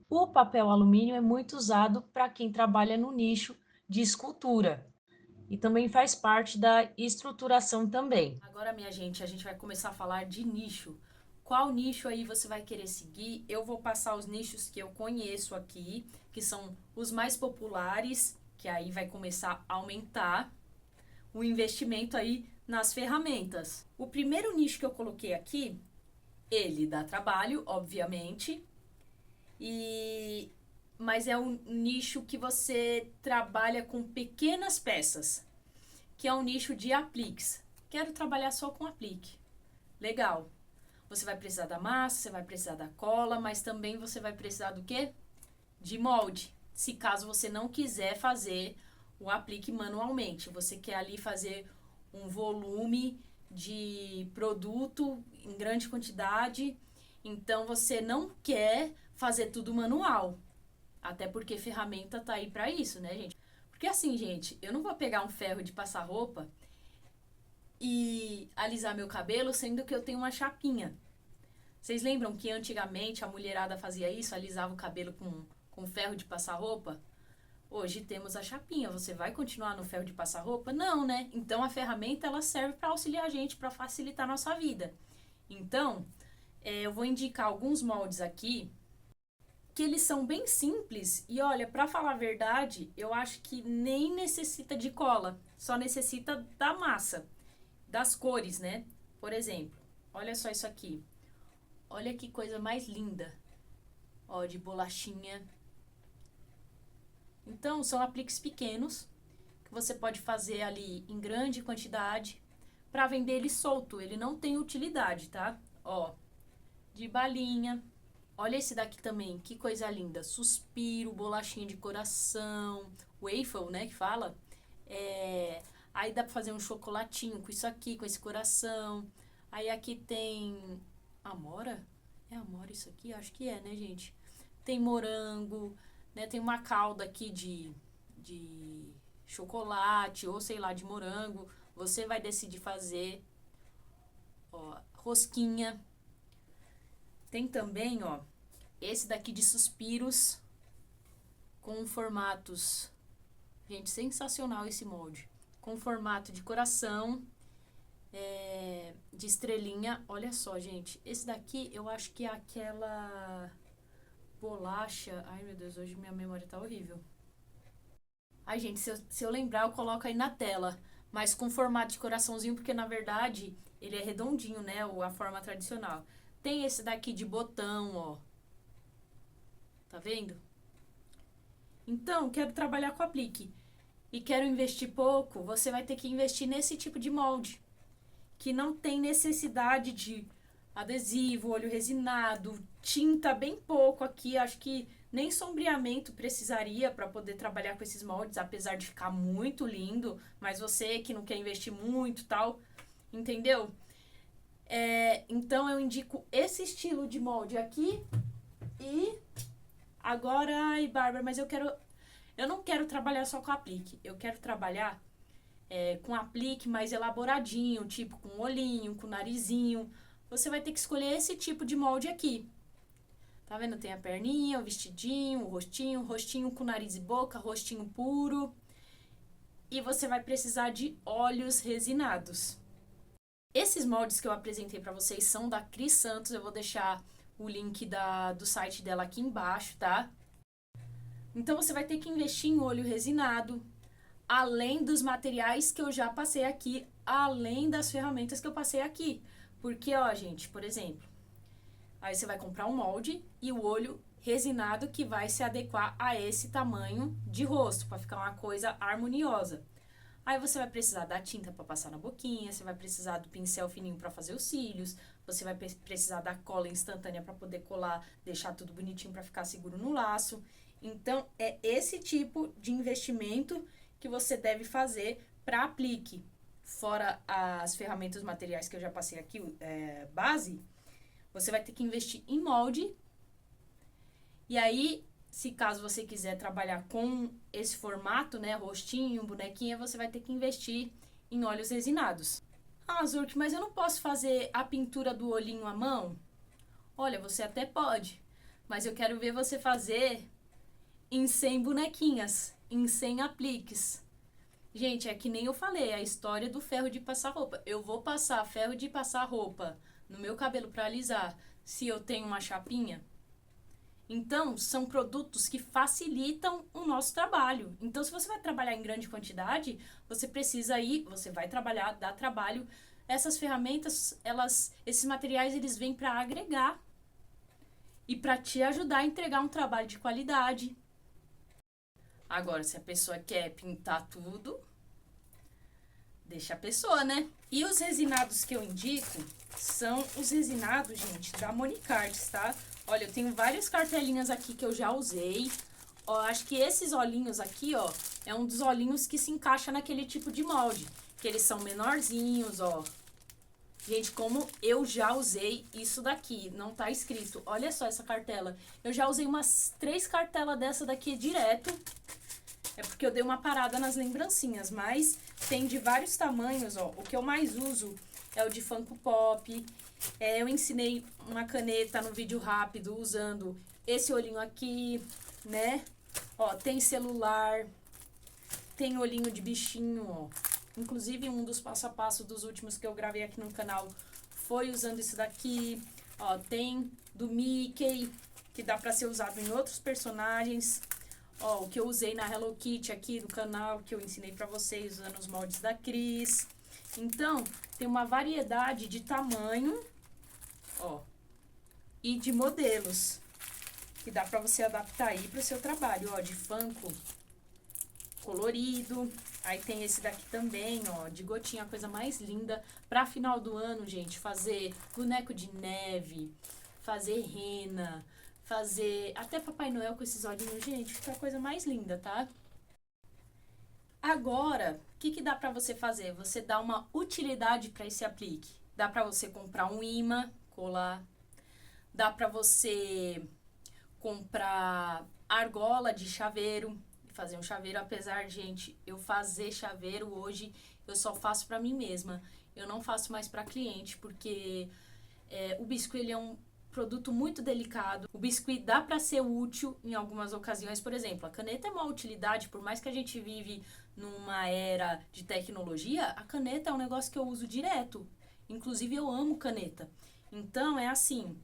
O papel alumínio é muito usado para quem trabalha no nicho de escultura e também faz parte da estruturação também. Agora, minha gente, a gente vai começar a falar de nicho. Qual nicho aí você vai querer seguir? Eu vou passar os nichos que eu conheço aqui, que são os mais populares, que aí vai começar a aumentar o investimento aí nas ferramentas. O primeiro nicho que eu coloquei aqui, ele dá trabalho, obviamente, e mas é um nicho que você trabalha com pequenas peças, que é um nicho de apliques. Quero trabalhar só com aplique. Legal. Você vai precisar da massa, você vai precisar da cola, mas também você vai precisar do quê? De molde. Se caso você não quiser fazer o aplique manualmente, você quer ali fazer um volume de produto em grande quantidade, então você não quer fazer tudo manual. Até porque ferramenta tá aí para isso, né, gente? Porque assim, gente, eu não vou pegar um ferro de passar roupa e alisar meu cabelo, sendo que eu tenho uma chapinha. Vocês lembram que antigamente a mulherada fazia isso, alisava o cabelo com ferro de passar roupa? Hoje temos a chapinha. Você vai continuar no ferro de passar roupa? Não, né? Então a ferramenta ela serve para auxiliar a gente, para facilitar a nossa vida. Então, eu vou indicar alguns moldes aqui que eles são bem simples e olha, para falar a verdade, eu acho que nem necessita de cola, só necessita da massa, das cores, né? Por exemplo, olha só isso aqui. Olha que coisa mais linda. Ó, de bolachinha. Então, são apliques pequenos que você pode fazer ali em grande quantidade para vender ele solto. Ele não tem utilidade, tá? Ó, de balinha. Olha esse daqui também, que coisa linda. Suspiro, bolachinha de coração, waffle, né, que fala. Aí dá pra fazer um chocolatinho com isso aqui, com esse coração. Aí aqui tem amora? É amora isso aqui? Acho que é, né, gente? Tem morango, né? Tem uma calda aqui de chocolate ou sei lá, de morango. Você vai decidir fazer. Ó, rosquinha. Tem também, ó, esse daqui de suspiros com formatos. Gente, sensacional esse molde. Com formato de coração, de estrelinha. Olha só, gente. Esse daqui eu acho que é aquela bolacha. Ai, meu Deus, hoje minha memória tá horrível. Ai, gente, se eu lembrar, eu coloco aí na tela. Mas com formato de coraçãozinho, porque na verdade ele é redondinho, né? A forma tradicional. Tem esse daqui de botão, ó. Tá vendo? Então, quero trabalhar com aplique e quero investir pouco, você vai ter que investir nesse tipo de molde, que não tem necessidade de adesivo, olho resinado, tinta bem pouco aqui, acho que nem sombreamento precisaria para poder trabalhar com esses moldes, apesar de ficar muito lindo, mas você que não quer investir muito, tal, entendeu? Então eu indico esse estilo de molde aqui. E agora, ai, Bárbara, mas eu não quero trabalhar só com aplique. Eu quero trabalhar com aplique mais elaboradinho, tipo com olhinho, com narizinho. Você vai ter que escolher esse tipo de molde aqui. Tá vendo? Tem a perninha, o vestidinho, o rostinho com nariz e boca, rostinho puro. E você vai precisar de olhos resinados. Esses moldes que eu apresentei para vocês são da Cris Santos. Eu vou deixar o link do site dela aqui embaixo, tá? Então, você vai ter que investir em olho resinado, além dos materiais que eu já passei aqui, além das ferramentas que eu passei aqui. Porque, ó, gente, por exemplo, aí você vai comprar um molde e o olho resinado que vai se adequar a esse tamanho de rosto, para ficar uma coisa harmoniosa. Aí você vai precisar da tinta para passar na boquinha, você vai precisar do pincel fininho para fazer os cílios, você vai precisar da cola instantânea para poder colar, deixar tudo bonitinho para ficar seguro no laço. Então, é esse tipo de investimento que você deve fazer para aplique. Fora as ferramentas, materiais que eu já passei aqui, base, você vai ter que investir em molde. E aí, se caso você quiser trabalhar com esse formato, né, rostinho, bonequinha, você vai ter que investir em olhos resinados. Ah, Zurk, mas eu não posso fazer a pintura do olhinho à mão? Olha, você até pode, mas eu quero ver você fazer em 100 bonequinhas, em 100 apliques. Gente, é que nem eu falei, a história do ferro de passar roupa. Eu vou passar ferro de passar roupa no meu cabelo para alisar se eu tenho uma chapinha? Então, são produtos que facilitam o nosso trabalho. Então, se você vai trabalhar em grande quantidade, você vai trabalhar, dá trabalho. Essas ferramentas, esses materiais, eles vêm para agregar e para te ajudar a entregar um trabalho de qualidade. Agora, se a pessoa quer pintar tudo, deixa a pessoa, né? E os resinados que eu indico são os resinados, gente, da Monicards, tá? Olha, eu tenho várias cartelinhas aqui que eu já usei. Ó, acho que esses olhinhos aqui, ó, é um dos olhinhos que se encaixa naquele tipo de molde. Que eles são menorzinhos, ó. Gente, como eu já usei isso daqui, não tá escrito. Olha só essa cartela. Eu já usei umas 3 cartelas dessa daqui direto. É porque eu dei uma parada nas lembrancinhas, mas tem de vários tamanhos, ó. O que eu mais uso é o de Funko Pop. Eu ensinei uma caneta no vídeo rápido usando esse olhinho aqui, né? Ó, tem celular, tem olhinho de bichinho, ó. Inclusive, um dos passo a passo dos últimos que eu gravei aqui no canal foi usando isso daqui. Ó, tem do Mickey, que dá pra ser usado em outros personagens. Ó, o que eu usei na Hello Kitty aqui do canal, que eu ensinei pra vocês, usando os moldes da Cris. Então, tem uma variedade de tamanho, ó, e de modelos, que dá pra você adaptar aí pro seu trabalho, ó, de Funko colorido. Aí tem esse daqui também, ó, de gotinha, a coisa mais linda. Pra final do ano, gente, fazer boneco de neve, fazer rena, fazer até Papai Noel com esses olhinhos, gente, fica a coisa mais linda, tá? Agora, o que dá pra você fazer? Você dá uma utilidade pra esse aplique. Dá pra você comprar um imã, colar. Dá pra você comprar argola de chaveiro, fazer um chaveiro. Apesar, gente, eu fazer chaveiro hoje, eu só faço pra mim mesma. Eu não faço mais pra cliente, porque o biscoito, ele é produto muito delicado. O biscuit dá para ser útil em algumas ocasiões. Por exemplo, a caneta é uma utilidade, por mais que a gente vive numa era de tecnologia, a caneta é um negócio que eu uso direto. Inclusive, eu amo caneta. Então, é assim,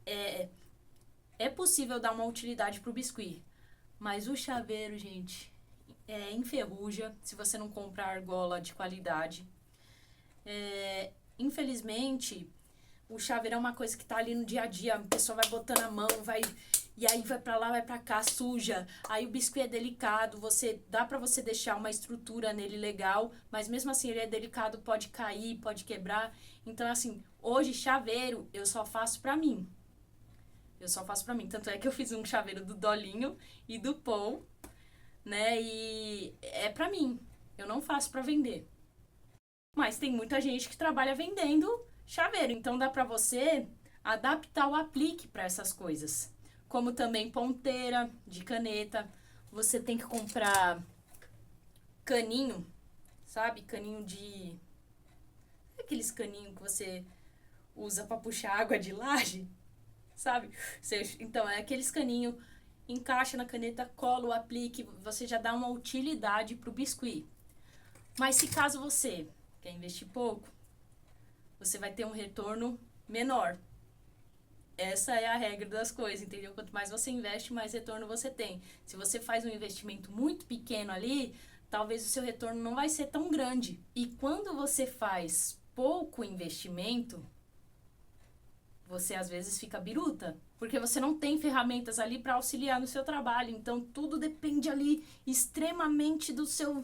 é possível dar uma utilidade pro biscuit. Mas o chaveiro, gente, enferruja se você não comprar argola de qualidade. Infelizmente, o chaveiro é uma coisa que tá ali no dia a dia, a pessoa vai botando a mão, e aí vai pra lá, vai pra cá, suja. Aí o biscuit é delicado, dá pra você deixar uma estrutura nele legal, mas mesmo assim ele é delicado, pode cair, pode quebrar. Então, assim, hoje chaveiro eu só faço pra mim. Tanto é que eu fiz um chaveiro do Dolinho e do Paul, né? E é pra mim. Eu não faço pra vender. Mas tem muita gente que trabalha vendendo chaveiro. Então dá pra você adaptar o aplique pra essas coisas. Como também ponteira de caneta. Você tem que comprar caninho, sabe? Caninho de... Aqueles caninhos que você usa pra puxar água de laje. Sabe? Então, é aqueles caninhos, encaixa na caneta, cola o aplique, você já dá uma utilidade pro biscuit. Mas se caso você quer investir pouco, você vai ter um retorno menor. Essa é a regra das coisas, entendeu? Quanto mais você investe, mais retorno você tem. Se você faz um investimento muito pequeno ali, talvez o seu retorno não vai ser tão grande. E quando você faz pouco investimento, você às vezes fica biruta, porque você não tem ferramentas ali para auxiliar no seu trabalho. Então tudo depende ali extremamente do seu.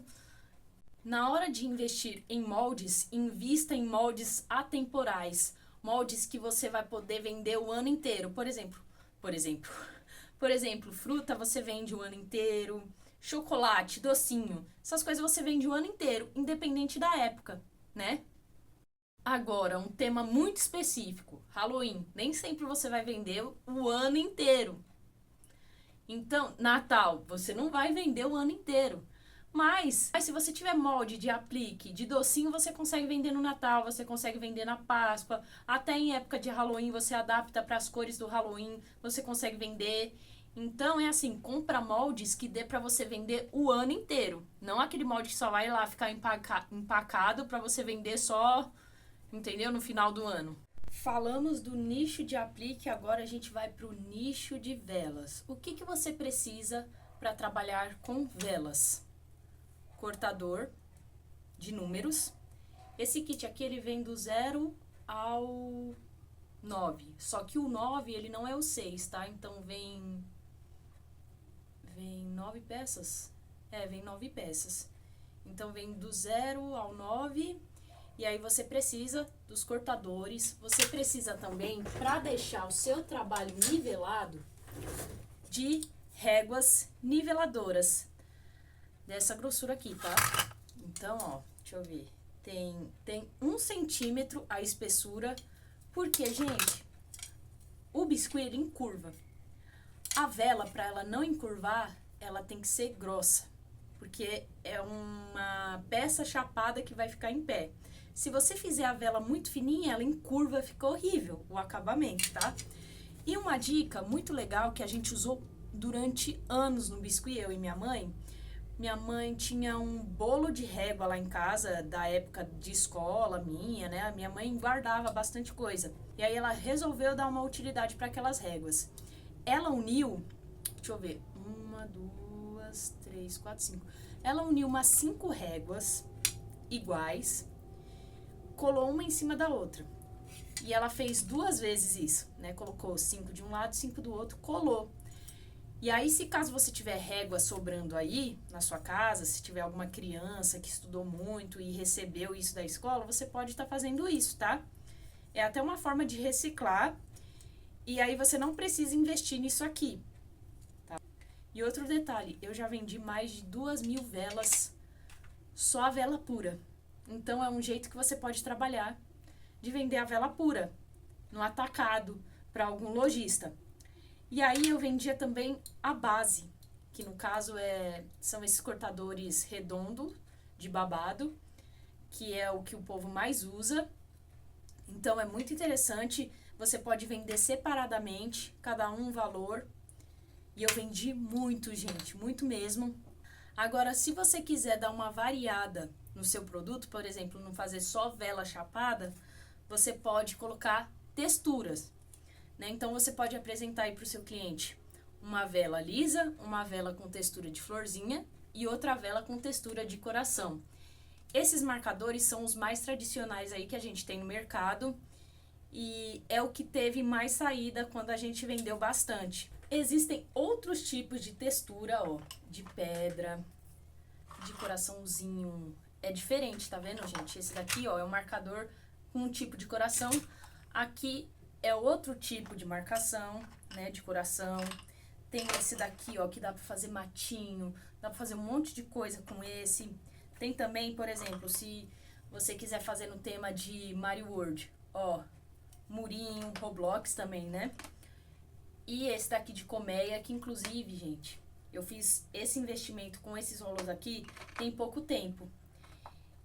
Na hora de investir em moldes, invista em moldes atemporais, moldes que você vai poder vender o ano inteiro. Por exemplo, fruta você vende o ano inteiro, chocolate, docinho, essas coisas você vende o ano inteiro, independente da época, né? Agora, um tema muito específico, Halloween. Nem sempre você vai vender o ano inteiro. Então, Natal, você não vai vender o ano inteiro. Mas se você tiver molde de aplique, de docinho, você consegue vender no Natal, você consegue vender na Páscoa. Até em época de Halloween, você adapta para as cores do Halloween, você consegue vender. Então, é assim, compra moldes que dê para você vender o ano inteiro. Não aquele molde que só vai lá ficar empacado para você vender só... Entendeu? No final do ano. Falamos do nicho de aplique, agora a gente vai para o nicho de velas. O que você precisa para trabalhar com velas? Cortador de números. Esse kit aqui ele vem do 0 ao 9. Só que o 9 ele não é o 6, tá? Então vem 9 peças. Vem 9 peças. Então vem do 0 ao 9. E aí você precisa dos cortadores, você precisa também, para deixar o seu trabalho nivelado, de réguas niveladoras. Dessa grossura aqui, tá? Então, ó, deixa eu ver. Tem 1 centímetro a espessura, porque, gente, o biscuit ele encurva. A vela, para ela não encurvar, ela tem que ser grossa, porque é uma peça chapada que vai ficar em pé. Se você fizer a vela muito fininha, ela encurva, fica horrível o acabamento, tá? E uma dica muito legal que a gente usou durante anos no biscuit, eu e minha mãe. Minha mãe tinha um bolo de régua lá em casa, da época de escola minha, né? Minha mãe guardava bastante coisa. E aí ela resolveu dar uma utilidade para aquelas réguas. Ela uniu, deixa eu ver, 1, 2, 3, 4, 5. Ela uniu umas 5 réguas iguais, colou uma em cima da outra. E ela fez 2 vezes isso, né? Colocou 5 de um lado, 5 do outro, colou. E aí, se caso você tiver régua sobrando aí na sua casa, se tiver alguma criança que estudou muito e recebeu isso da escola, você pode estar fazendo isso, tá? É até uma forma de reciclar. E aí você não precisa investir nisso aqui, tá? E outro detalhe, eu já vendi mais de 2.000 velas, só a vela pura. Então, é um jeito que você pode trabalhar de vender a vela pura no atacado para algum lojista. E aí, eu vendia também a base, que no caso são esses cortadores redondos de babado, que é o que o povo mais usa, Então é muito interessante, você pode vender separadamente, cada um valor. E eu vendi muito, gente, muito mesmo. Agora, se você quiser dar uma variada no seu produto, por exemplo, não fazer só vela chapada, você pode colocar texturas, né? Então você pode apresentar aí para o seu cliente uma vela lisa, uma vela com textura de florzinha e outra vela com textura de coração. Esses marcadores são os mais tradicionais aí que a gente tem no mercado e é o que teve mais saída quando a gente vendeu bastante. Existem outros tipos de textura, ó, de pedra, de coraçãozinho. É diferente, tá vendo, gente? Esse daqui, ó, é um marcador com um tipo de coração. Aqui é outro tipo de marcação, né, de coração. Tem esse daqui, ó, que dá pra fazer matinho, dá pra fazer um monte de coisa com esse. Tem também, por exemplo, se você quiser fazer no tema de Mario World, ó, murinho, Roblox também, né? E esse daqui de colmeia, que inclusive, gente, eu fiz esse investimento com esses rolos aqui tem pouco tempo.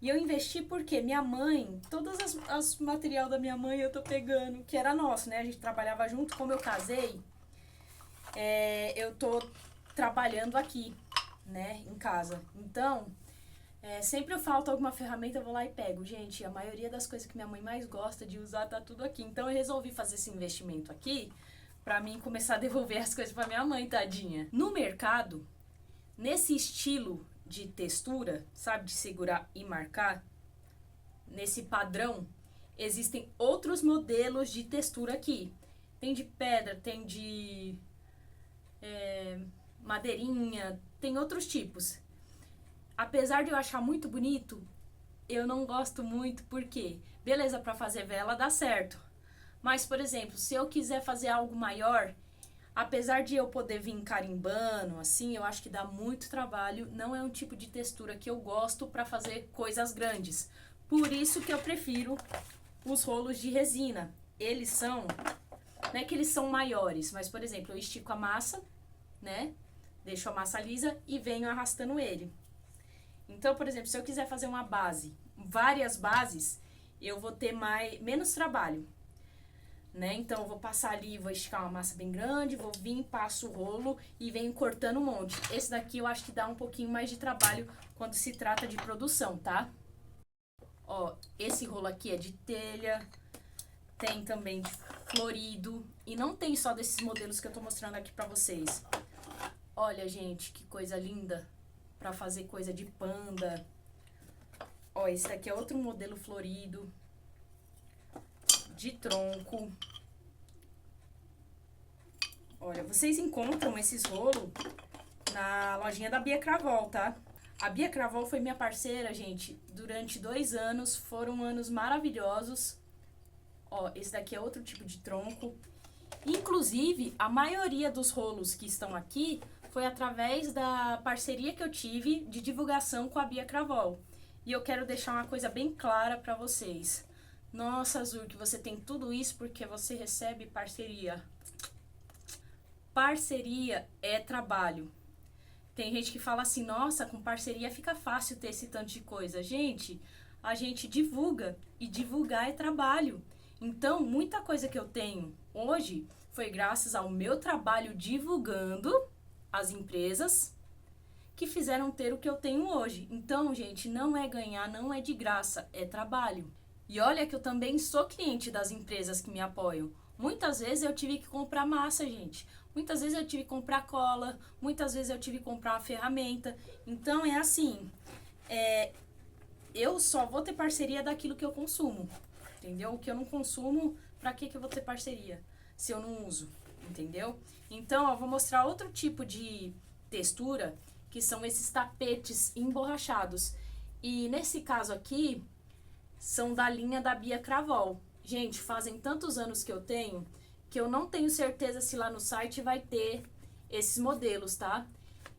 E eu investi porque minha mãe, todas as material da minha mãe eu tô pegando, que era nosso, né? A gente trabalhava junto, como eu casei, eu tô trabalhando aqui, né, em casa. Então, sempre eu falto alguma ferramenta, eu vou lá e pego. Gente, a maioria das coisas que minha mãe mais gosta de usar tá tudo aqui. Então eu resolvi fazer esse investimento aqui pra mim começar a devolver as coisas pra minha mãe, tadinha. No mercado, nesse estilo de textura, sabe, de segurar e marcar, nesse padrão, existem outros modelos de textura aqui. Tem de pedra, tem de madeirinha, tem outros tipos. Apesar de eu achar muito bonito, eu não gosto muito porque, beleza, pra fazer vela dá certo. Mas, por exemplo, se eu quiser fazer algo maior, apesar de eu poder vir carimbando, assim, eu acho que dá muito trabalho. Não é um tipo de textura que eu gosto para fazer coisas grandes. Por isso que eu prefiro os rolos de resina. Eles são, não é que eles são maiores, mas, por exemplo, eu estico a massa, né? Deixo a massa lisa e venho arrastando ele. Então, por exemplo, se eu quiser fazer uma base, várias bases, eu vou ter menos trabalho. Né? Então, eu vou passar ali, vou esticar uma massa bem grande, vou vir, passo o rolo e venho cortando um monte. Esse daqui eu acho que dá um pouquinho mais de trabalho quando se trata de produção, tá? Ó, esse rolo aqui é de telha, tem também de florido e não tem só desses modelos que eu tô mostrando aqui pra vocês. Olha, gente, que coisa linda pra fazer coisa de panda. Ó, esse daqui é outro modelo florido, de tronco. Olha, vocês encontram esses rolos na lojinha da Bia Cravol, tá? A Bia Cravol foi minha parceira, gente, durante 2 anos. Foram anos maravilhosos. Ó, esse daqui é outro tipo de tronco. Inclusive, a maioria dos rolos que estão aqui foi através da parceria que eu tive de divulgação com a Bia Cravol. E eu quero deixar uma coisa bem clara pra vocês. Nossa, Azul, que você tem tudo isso porque você recebe parceria. Parceria é trabalho. Tem gente que fala assim, nossa, com parceria fica fácil ter esse tanto de coisa. Gente, a gente divulga e divulgar é trabalho. Então, muita coisa que eu tenho hoje foi graças ao meu trabalho divulgando as empresas que fizeram ter o que eu tenho hoje. Então, gente, não é ganhar, não é de graça, é trabalho. E olha que eu também sou cliente das empresas que me apoiam. Muitas vezes eu tive que comprar massa, gente. Muitas vezes eu tive que comprar cola. Muitas vezes eu tive que comprar uma ferramenta. Então é assim, eu só vou ter parceria daquilo que eu consumo. Entendeu? O que eu não consumo, pra que eu vou ter parceria? Se eu não uso, entendeu? Então, ó, vou mostrar outro tipo de textura, que são esses tapetes emborrachados. E nesse caso aqui, são da linha da Bia Cravol. Gente, fazem tantos anos que eu tenho, que eu não tenho certeza se lá no site vai ter esses modelos, tá?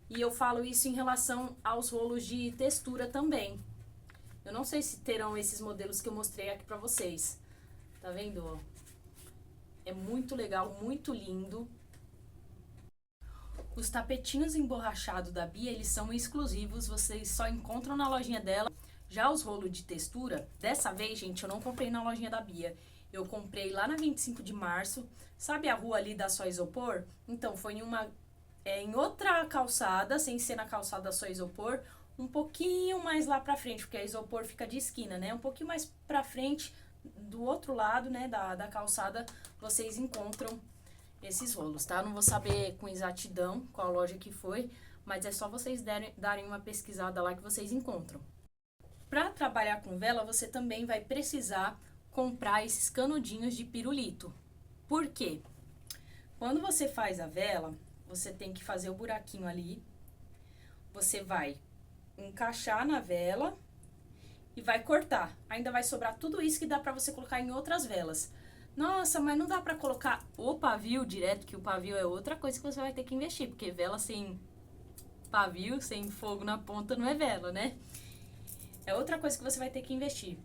E eu falo isso em relação aos rolos de textura também. Eu não sei se terão esses modelos que eu mostrei aqui pra vocês. Tá vendo, ó? É muito legal, muito lindo. Os tapetinhos emborrachados da Bia, eles são exclusivos, vocês só encontram na lojinha dela. Já os rolos de textura, dessa vez, gente, eu não comprei na lojinha da Bia. Eu comprei lá na 25 de março. Sabe a rua ali da Só Isopor? Então, foi em outra calçada, sem ser na calçada Só Isopor, um pouquinho mais lá pra frente, porque a Isopor fica de esquina, né? Um pouquinho mais pra frente, do outro lado, né, da calçada, vocês encontram esses rolos, tá? Não vou saber com exatidão qual loja que foi, mas é só vocês darem uma pesquisada lá que vocês encontram. Para trabalhar com vela, você também vai precisar comprar esses canudinhos de pirulito. Por quê? Quando você faz a vela, você tem que fazer o buraquinho ali, você vai encaixar na vela e vai cortar. Ainda vai sobrar tudo isso que dá para você colocar em outras velas. Nossa, mas não dá para colocar o pavio direto, que o pavio é outra coisa que você vai ter que investir, porque vela sem pavio, sem fogo na ponta, não é vela, né? É outra coisa que você vai ter que investir.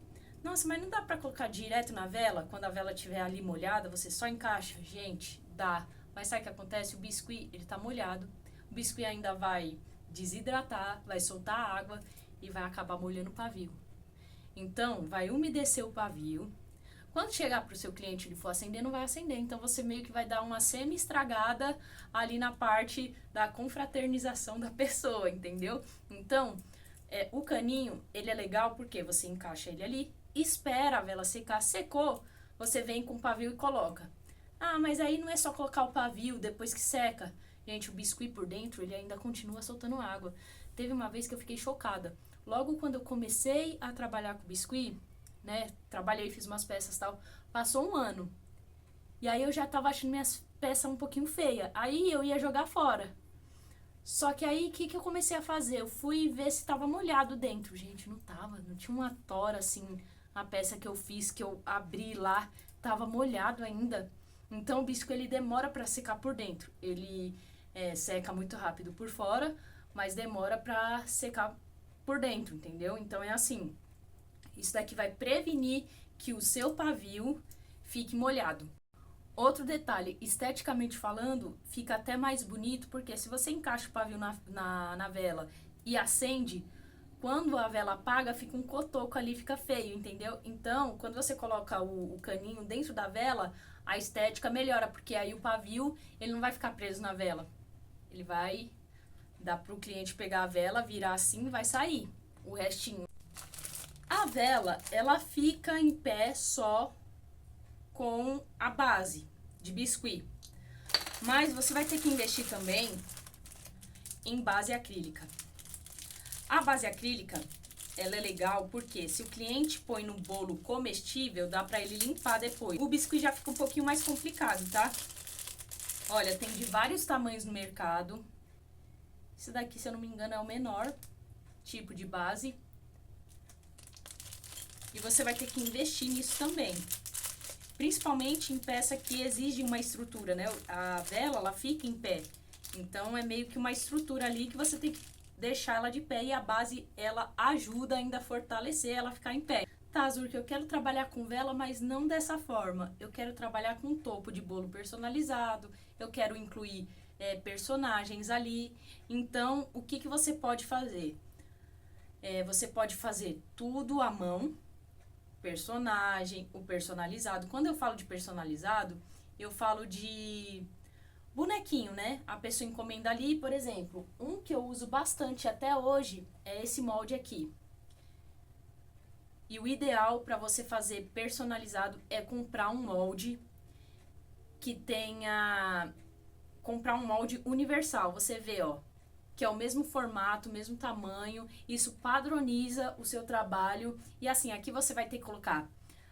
Nossa, mas não dá para colocar direto na vela? Quando a vela estiver ali molhada, você só encaixa? Gente, dá. Mas sabe o que acontece? O biscuit, ele tá molhado. O biscuit ainda vai desidratar, vai soltar água e vai acabar molhando o pavio. Então, vai umedecer o pavio. Quando chegar para o seu cliente e ele for acender, não vai acender. Então, você meio que vai dar uma semi-estragada ali na parte da confraternização da pessoa, entendeu? Então, o caninho, ele é legal porque você encaixa ele ali, espera a vela secar. Secou, você vem com o pavio e coloca. Ah, mas aí não é só colocar o pavio depois que seca. Gente, o biscuit por dentro, ele ainda continua soltando água. Teve uma vez que eu fiquei chocada. Logo quando eu comecei a trabalhar com biscuit, né, trabalhei, fiz umas peças e tal, passou um ano. E aí eu já tava achando minhas peças um pouquinho feias. Aí eu ia jogar fora. Só que aí, o que eu comecei a fazer? Eu fui ver se tava molhado dentro. Gente, não tava. Não tinha uma tora, assim, a peça que eu fiz, que eu abri lá, tava molhado ainda. Então, o bisco, ele demora pra secar por dentro. Ele seca muito rápido por fora, mas demora pra secar por dentro, entendeu? Então, é assim. Isso daqui vai prevenir que o seu pavio fique molhado. Outro detalhe, esteticamente falando, fica até mais bonito, porque se você encaixa o pavio na vela e acende, quando a vela apaga, fica um cotoco ali, fica feio, entendeu? Então, quando você coloca o caninho dentro da vela, a estética melhora, porque aí o pavio, ele não vai ficar preso na vela. Ele vai dar pro cliente pegar a vela, virar assim e vai sair o restinho. A vela, ela fica em pé só com a base de biscuit. Mas você vai ter que investir também em base acrílica. A base acrílica, ela é legal porque se o cliente põe no bolo comestível, dá pra ele limpar depois. O biscuit já fica um pouquinho mais complicado, tá? Olha, tem de vários tamanhos no mercado. Esse daqui, se eu não me engano, é o menor tipo de base. E você vai ter que investir nisso também. Principalmente em peça que exige uma estrutura, né? A vela, ela fica em pé. Então, é meio que uma estrutura ali que você tem que deixar ela de pé. E a base, ela ajuda ainda a fortalecer ela ficar em pé. Tá, Azur, que eu quero trabalhar com vela, mas não dessa forma. Eu quero trabalhar com topo de bolo personalizado. Eu quero incluir personagens ali. Então, o que você pode fazer? Você pode fazer tudo à mão. Personagem, o personalizado. Quando eu falo de personalizado, eu falo de bonequinho, né? A pessoa encomenda ali, por exemplo, um que eu uso bastante até hoje é esse molde aqui. E o ideal para você fazer personalizado é comprar um molde que tenha... comprar um molde universal. Você vê, ó, que é o mesmo formato, o mesmo tamanho, isso padroniza o seu trabalho. E assim, aqui você vai ter que colocar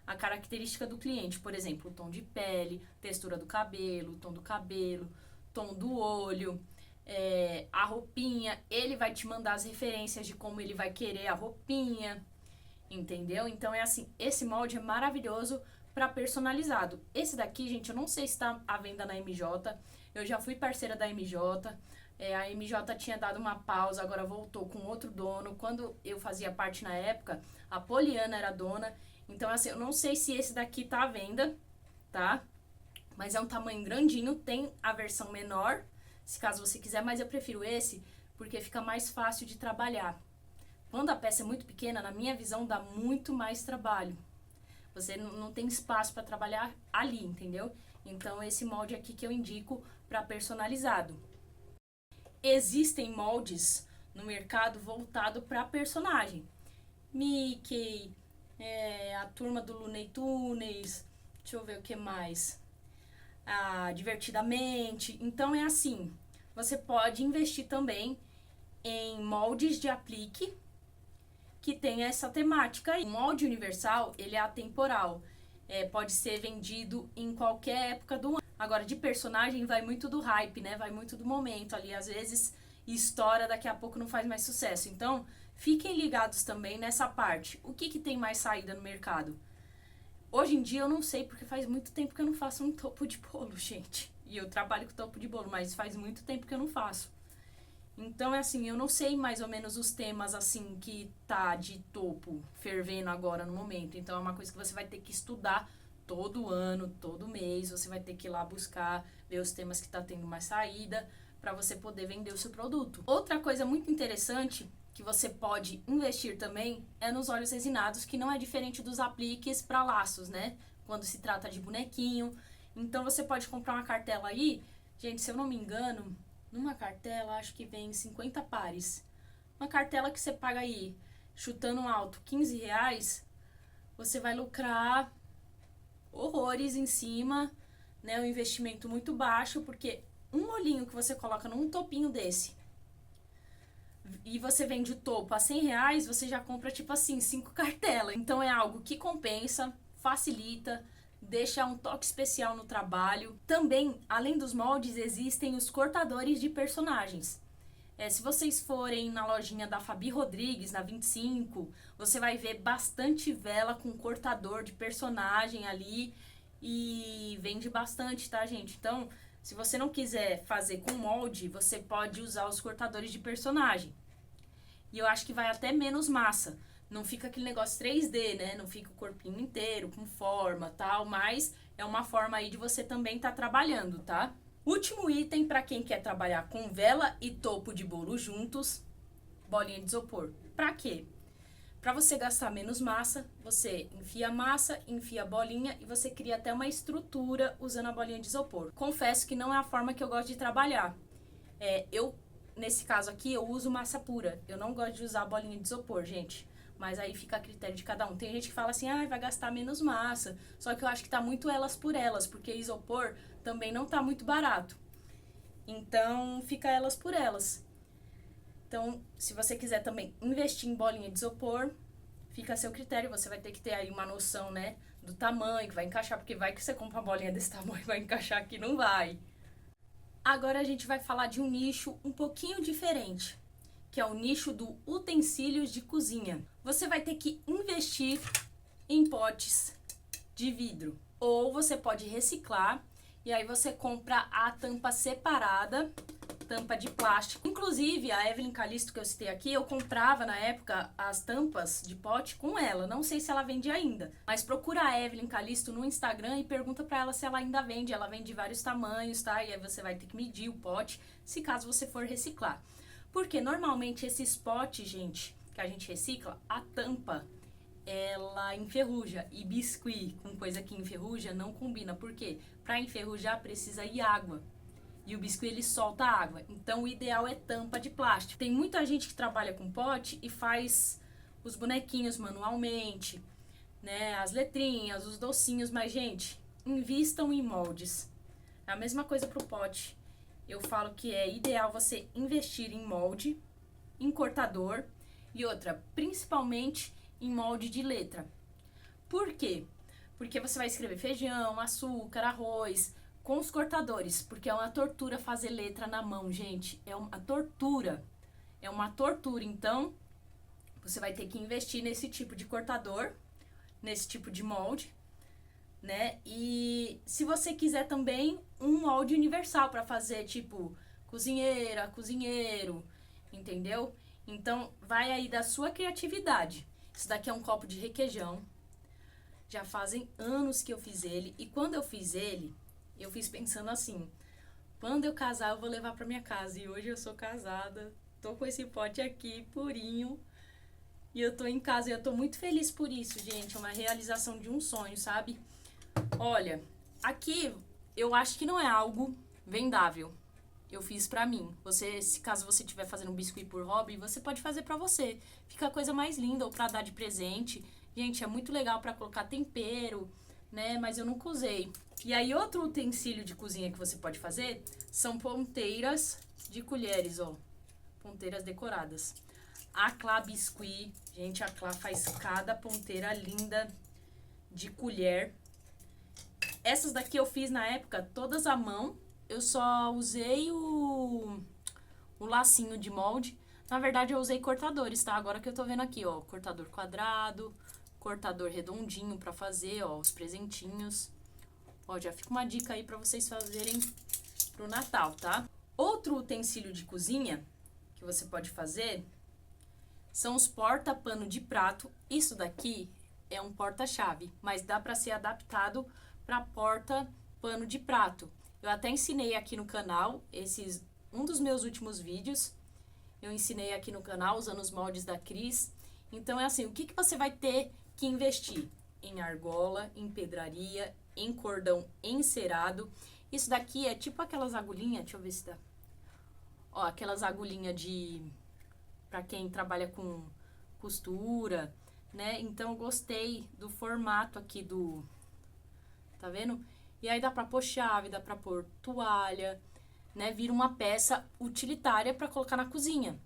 a característica do cliente, por exemplo, o tom de pele, textura do cabelo, tom do olho, a roupinha. Ele vai te mandar as referências de como ele vai querer a roupinha, entendeu? Então é assim, esse molde é maravilhoso para personalizado. Esse daqui, gente, eu não sei se está à venda na MJ, eu já fui parceira da MJ, a MJ tinha dado uma pausa, agora voltou com outro dono. Quando eu fazia parte na época, a Poliana era dona. Então, assim, eu não sei se esse daqui tá à venda, tá? Mas é um tamanho grandinho, tem a versão menor, se caso você quiser, mas eu prefiro esse, porque fica mais fácil de trabalhar. Quando a peça é muito pequena, na minha visão, dá muito mais trabalho. Você não tem espaço para trabalhar ali, entendeu? Então, esse molde aqui que eu indico para personalizado. Existem moldes no mercado voltado para personagem. Mickey, a turma do Looney Tunes, deixa eu ver o que mais. Divertidamente. Então, é assim, você pode investir também em moldes de aplique que tem essa temática. O molde universal, ele é atemporal. Pode ser vendido em qualquer época do ano. Agora, de personagem, vai muito do hype, né? Vai muito do momento ali. Às vezes, estoura, daqui a pouco não faz mais sucesso. Então, fiquem ligados também nessa parte. O que tem mais saída no mercado? Hoje em dia, eu não sei, porque faz muito tempo que eu não faço um topo de bolo, gente. E eu trabalho com topo de bolo, mas faz muito tempo que eu não faço. Então, é assim, eu não sei mais ou menos os temas, assim, que tá de topo fervendo agora no momento. Então, é uma coisa que você vai ter que estudar todo ano, todo mês. Você vai ter que ir lá buscar, ver os temas que tá tendo mais saída, para você poder vender o seu produto. Outra coisa muito interessante que você pode investir também é nos óleos resinados, que não é diferente dos apliques para laços, né? Quando se trata de bonequinho. Então, você pode comprar uma cartela aí. Gente, se eu não me engano, numa cartela, acho que vem 50 pares. Uma cartela que você paga aí, chutando alto, R$ 15, você vai lucrar horrores em cima, né? Um investimento muito baixo, porque um molhinho que você coloca num topinho desse e você vende o topo a R$ 100, você já compra, tipo assim, 5 cartelas. Então, é algo que compensa, facilita, deixa um toque especial no trabalho. Também, além dos moldes, existem os cortadores de personagens. Se vocês forem na lojinha da Fabi Rodrigues, na 25, você vai ver bastante vela com cortador de personagem ali e vende bastante, tá, gente? Então, se você não quiser fazer com molde, você pode usar os cortadores de personagem. E eu acho que vai até menos massa. Não fica aquele negócio 3D, né? Não fica o corpinho inteiro, com forma, tal, mas é uma forma aí de você também estar trabalhando, tá? Último item para quem quer trabalhar com vela e topo de bolo juntos, bolinha de isopor. Para quê? Para você gastar menos massa, você enfia a massa, enfia a bolinha e você cria até uma estrutura usando a bolinha de isopor. Confesso que não é a forma que eu gosto de trabalhar. Nesse caso aqui, eu uso massa pura. Eu não gosto de usar a bolinha de isopor, gente. Mas aí fica a critério de cada um. Tem gente que fala assim, vai gastar menos massa. Só que eu acho que tá muito elas por elas, porque isopor também não tá muito barato. Então, fica elas por elas. Então, se você quiser também investir em bolinha de isopor, fica a seu critério. Você vai ter que ter aí uma noção, né, do tamanho que vai encaixar, porque vai que você compra uma bolinha desse tamanho e vai encaixar aqui, não vai. Agora a gente vai falar de um nicho um pouquinho diferente, que é o nicho do utensílios de cozinha. Você vai ter que investir em potes de vidro, ou você pode reciclar e aí você compra a tampa separada, tampa de plástico. Inclusive, a Evelyn Calisto que eu citei aqui, eu comprava na época as tampas de pote com ela. Não sei se ela vende ainda, mas procura a Evelyn Calisto no Instagram e pergunta pra ela se ela ainda vende. Ela vende de vários tamanhos, tá? E aí você vai ter que medir o pote, se caso você for reciclar. Porque normalmente esses potes, gente, que a gente recicla, a tampa ela enferruja, e biscuit com coisa que enferruja não combina. Por quê? Para enferrujar precisa ir água. E o biscuit ele solta água. Então o ideal é tampa de plástico. Tem muita gente que trabalha com pote e faz os bonequinhos manualmente, né? As letrinhas, os docinhos, mas gente, invistam em moldes. É a mesma coisa pro pote. Eu falo que é ideal você investir em molde, em cortador e outra, principalmente em molde de letra. Por quê? Porque você vai escrever feijão, açúcar, arroz com os cortadores, porque é uma tortura fazer letra na mão, gente. É uma tortura. É uma tortura. Então, você vai ter que investir nesse tipo de cortador, nesse tipo de molde, né? E se você quiser também um molde universal para fazer, tipo, cozinheira, cozinheiro, entendeu? Então, vai aí da sua criatividade. Isso daqui é um copo de requeijão. Já fazem anos que eu fiz ele. E quando eu fiz ele, eu fiz pensando assim, quando eu casar eu vou levar pra minha casa. E hoje eu sou casada, tô com esse pote aqui, purinho. E eu tô em casa e eu tô muito feliz por isso, gente. É uma realização de um sonho, sabe? Olha, aqui eu acho que não é algo vendável. Eu fiz pra mim. Você, se caso você estiver fazendo um biscuit por hobby, você pode fazer pra você. Fica a coisa mais linda ou pra dar de presente. Gente, é muito legal pra colocar tempero, né? Mas eu nunca usei. E aí, outro utensílio de cozinha que você pode fazer são ponteiras de colheres, ó. Ponteiras decoradas. A Clá Biscuit, gente, a Clá faz cada ponteira linda de colher. Essas daqui eu fiz na época todas à mão. Eu só usei o lacinho de molde. Na verdade, eu usei cortadores, tá? Agora que eu tô vendo aqui, ó, cortador quadrado, cortador redondinho pra fazer, ó, os presentinhos. Ó, já fica uma dica aí pra vocês fazerem pro Natal, tá? Outro utensílio de cozinha que você pode fazer são os porta-pano de prato. Isso daqui é um porta-chave, mas dá para ser adaptado para porta-pano de prato. Eu até ensinei aqui no canal, um dos meus últimos vídeos, eu ensinei aqui no canal usando os moldes da Cris. Então é assim, o que você vai ter que investir? Em argola, em pedraria, em cordão encerado. Isso daqui é tipo aquelas agulhinhas, deixa eu ver se dá. Ó, aquelas agulhinhas para quem trabalha com costura, né? Então eu gostei do formato aqui tá vendo? E aí dá pra pôr chave, dá pra pôr toalha, né? Vira uma peça utilitária para colocar na cozinha.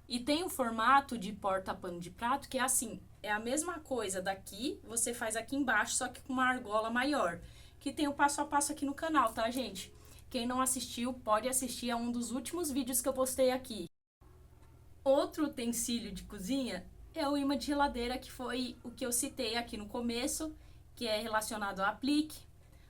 E tem o formato de porta-pano de prato que é assim, é a mesma coisa daqui, você faz aqui embaixo, só que com uma argola maior, que tem o passo a passo aqui no canal, tá, gente? Quem não assistiu, pode assistir a um dos últimos vídeos que eu postei aqui. Outro utensílio de cozinha é o imã de geladeira, que foi o que eu citei aqui no começo, que é relacionado ao aplique.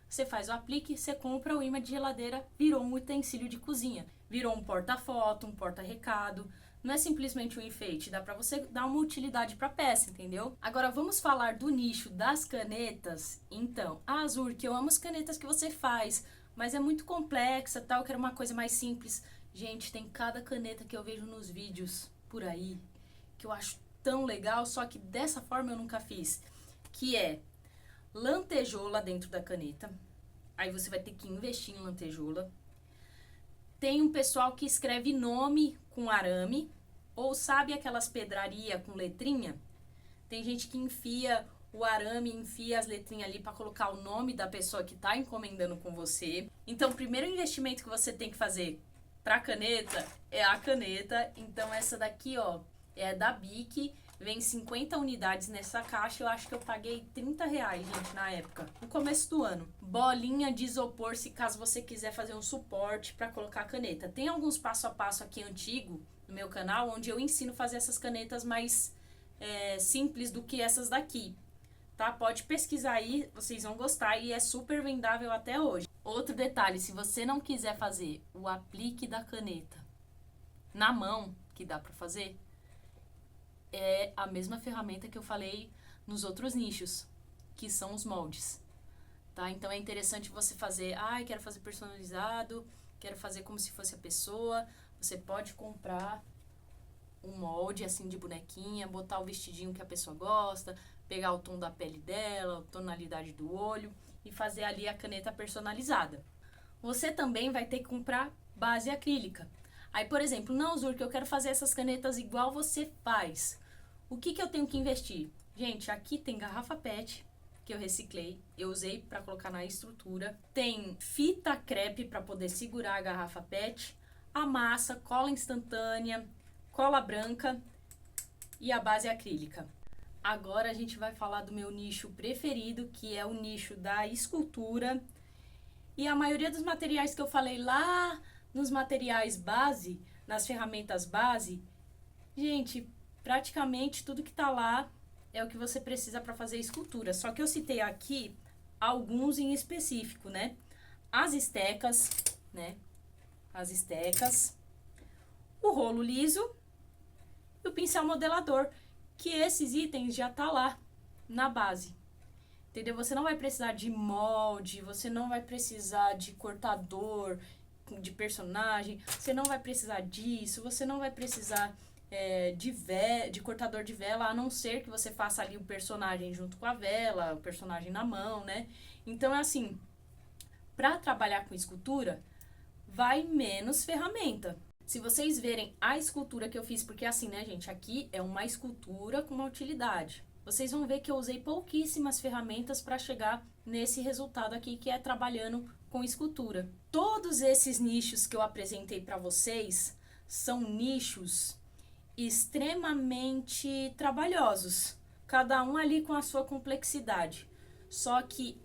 Você faz o aplique, você compra o imã de geladeira, virou um utensílio de cozinha. Virou um porta-foto, um porta-recado. Não é simplesmente um enfeite, dá pra você dar uma utilidade pra peça, entendeu? Agora vamos falar do nicho das canetas. Então, a Azur, que eu amo as canetas que você faz, mas é muito complexa, tal, eu quero uma coisa mais simples. Gente, tem cada caneta que eu vejo nos vídeos por aí, que eu acho tão legal, só que dessa forma eu nunca fiz. Que é lantejola dentro da caneta. Aí você vai ter que investir em lantejola. Tem um pessoal que escreve nome com arame, ou sabe aquelas pedraria com letrinha? Tem gente que enfia o arame, enfia as letrinhas ali para colocar o nome da pessoa que tá encomendando com você. Então, o primeiro investimento que você tem que fazer pra caneta é a caneta. Então, essa daqui, ó, é da Bic. Vem 50 unidades nessa caixa. Eu acho que eu paguei R$30, gente, na época. No começo do ano. Bolinha de isopor, se caso você quiser fazer um suporte para colocar a caneta. Tem alguns passo a passo aqui antigo no meu canal, onde eu ensino a fazer essas canetas mais simples do que essas daqui. Tá? Pode pesquisar aí, vocês vão gostar e é super vendável até hoje. Outro detalhe, se você não quiser fazer o aplique da caneta na mão, que dá para fazer, é a mesma ferramenta que eu falei nos outros nichos, que são os moldes, tá? Então é interessante você fazer, quero fazer personalizado, quero fazer como se fosse a pessoa. Você pode comprar um molde assim de bonequinha, botar o vestidinho que a pessoa gosta, pegar o tom da pele dela, a tonalidade do olho e fazer ali a caneta personalizada. Você também vai ter que comprar base acrílica. Aí, por exemplo, não, Zur, que eu quero fazer essas canetas igual você faz. O que eu tenho que investir? Gente, aqui tem garrafa PET, que eu reciclei. Eu usei para colocar na estrutura. Tem fita crepe para poder segurar a garrafa PET. A massa, cola instantânea, cola branca e a base acrílica. Agora a gente vai falar do meu nicho preferido, que é o nicho da escultura. E a maioria dos materiais que eu falei lá nos materiais base, nas ferramentas base, gente, praticamente tudo que tá lá é o que você precisa para fazer escultura. Só que eu citei aqui alguns em específico, né? As estecas, né? As estecas, o rolo liso e o pincel modelador, que esses itens já tá lá na base. Entendeu? Você não vai precisar de molde, você não vai precisar de cortador de personagem, você não vai precisar disso, você não vai precisar de cortador de vela, a não ser que você faça ali o personagem junto com a vela, o personagem na mão, né? Então, é assim, para trabalhar com escultura, vai menos ferramenta. Se vocês verem a escultura que eu fiz, porque assim, né, gente, aqui é uma escultura com uma utilidade. Vocês vão ver que eu usei pouquíssimas ferramentas para chegar nesse resultado aqui, que é trabalhando com escultura. Todos esses nichos que eu apresentei para vocês são nichos extremamente trabalhosos, cada um ali com a sua complexidade. Só que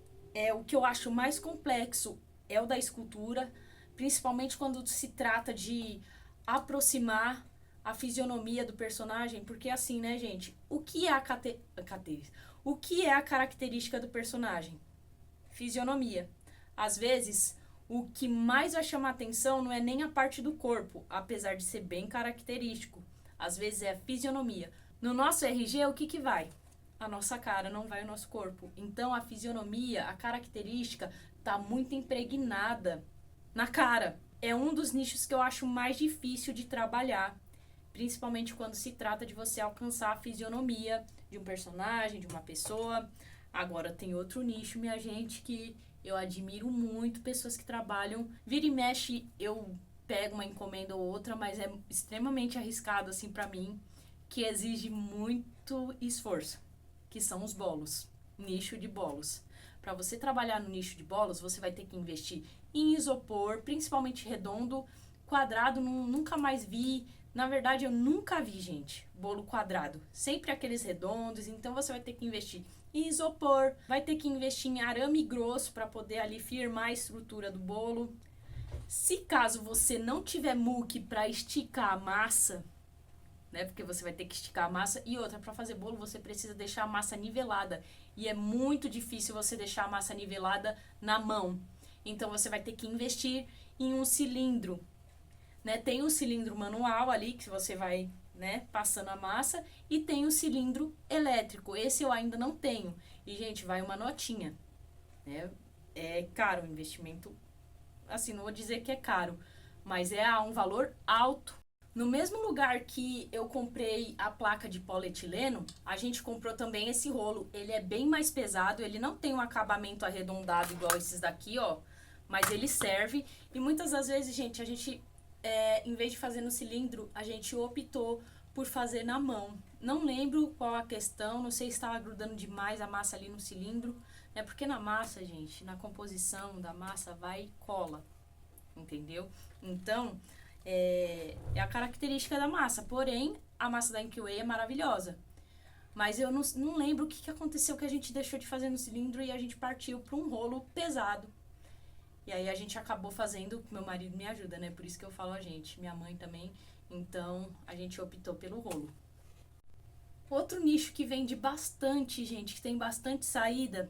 o que eu acho mais complexo é o da escultura, principalmente quando se trata de aproximar a fisionomia do personagem, porque assim, né, gente, o que é o que é a característica do personagem? Fisionomia. Às vezes, o que mais vai chamar atenção não é nem a parte do corpo, apesar de ser bem característico. Às vezes é a fisionomia. No nosso RG, o que vai? A nossa cara, não vai o nosso corpo. Então, a fisionomia, a característica, tá muito impregnada na cara. É um dos nichos que eu acho mais difícil de trabalhar, principalmente quando se trata de você alcançar a fisionomia de um personagem, de uma pessoa. Agora, tem outro nicho, minha gente, que eu admiro muito, pessoas que trabalham. Vira e mexe, eu pego uma encomenda ou outra, mas é extremamente arriscado, assim, pra mim, que exige muito esforço, que são os bolos, nicho de bolos. Para você trabalhar no nicho de bolos, você vai ter que investir em isopor, principalmente redondo, quadrado, nunca mais vi. Na verdade, eu nunca vi, gente, bolo quadrado. Sempre aqueles redondos, então você vai ter que investir em isopor, vai ter que investir em arame grosso para poder ali firmar a estrutura do bolo. Se caso você não tiver muque para esticar a massa, né? Porque você vai ter que esticar a massa. E outra, para fazer bolo, você precisa deixar a massa nivelada. E é muito difícil você deixar a massa nivelada na mão. Então, você vai ter que investir em um cilindro, né? Tem um cilindro manual ali, que você vai, né, passando a massa. E tem o cilindro elétrico. Esse eu ainda não tenho. E, gente, vai uma notinha, né? É caro o investimento. Assim, não vou dizer que é caro, mas é a um valor alto. No mesmo lugar que eu comprei a placa de polietileno, a gente comprou também esse rolo. Ele é bem mais pesado, ele não tem um acabamento arredondado igual esses daqui, ó. Mas ele serve. E muitas das vezes, gente, em vez de fazer no cilindro, a gente optou por fazer na mão. Não lembro qual a questão, não sei se estava grudando demais a massa ali no cilindro, né? Porque na massa, gente, na composição da massa vai e cola, entendeu? Então, é a característica da massa. Porém, a massa da Inkway é maravilhosa. Mas eu não lembro o que aconteceu que a gente deixou de fazer no cilindro e a gente partiu para um rolo pesado. E aí a gente acabou fazendo, meu marido me ajuda, né? Por isso que eu falo a gente, minha mãe também. Então, a gente optou pelo rolo. Outro nicho que vende bastante, gente, que tem bastante saída,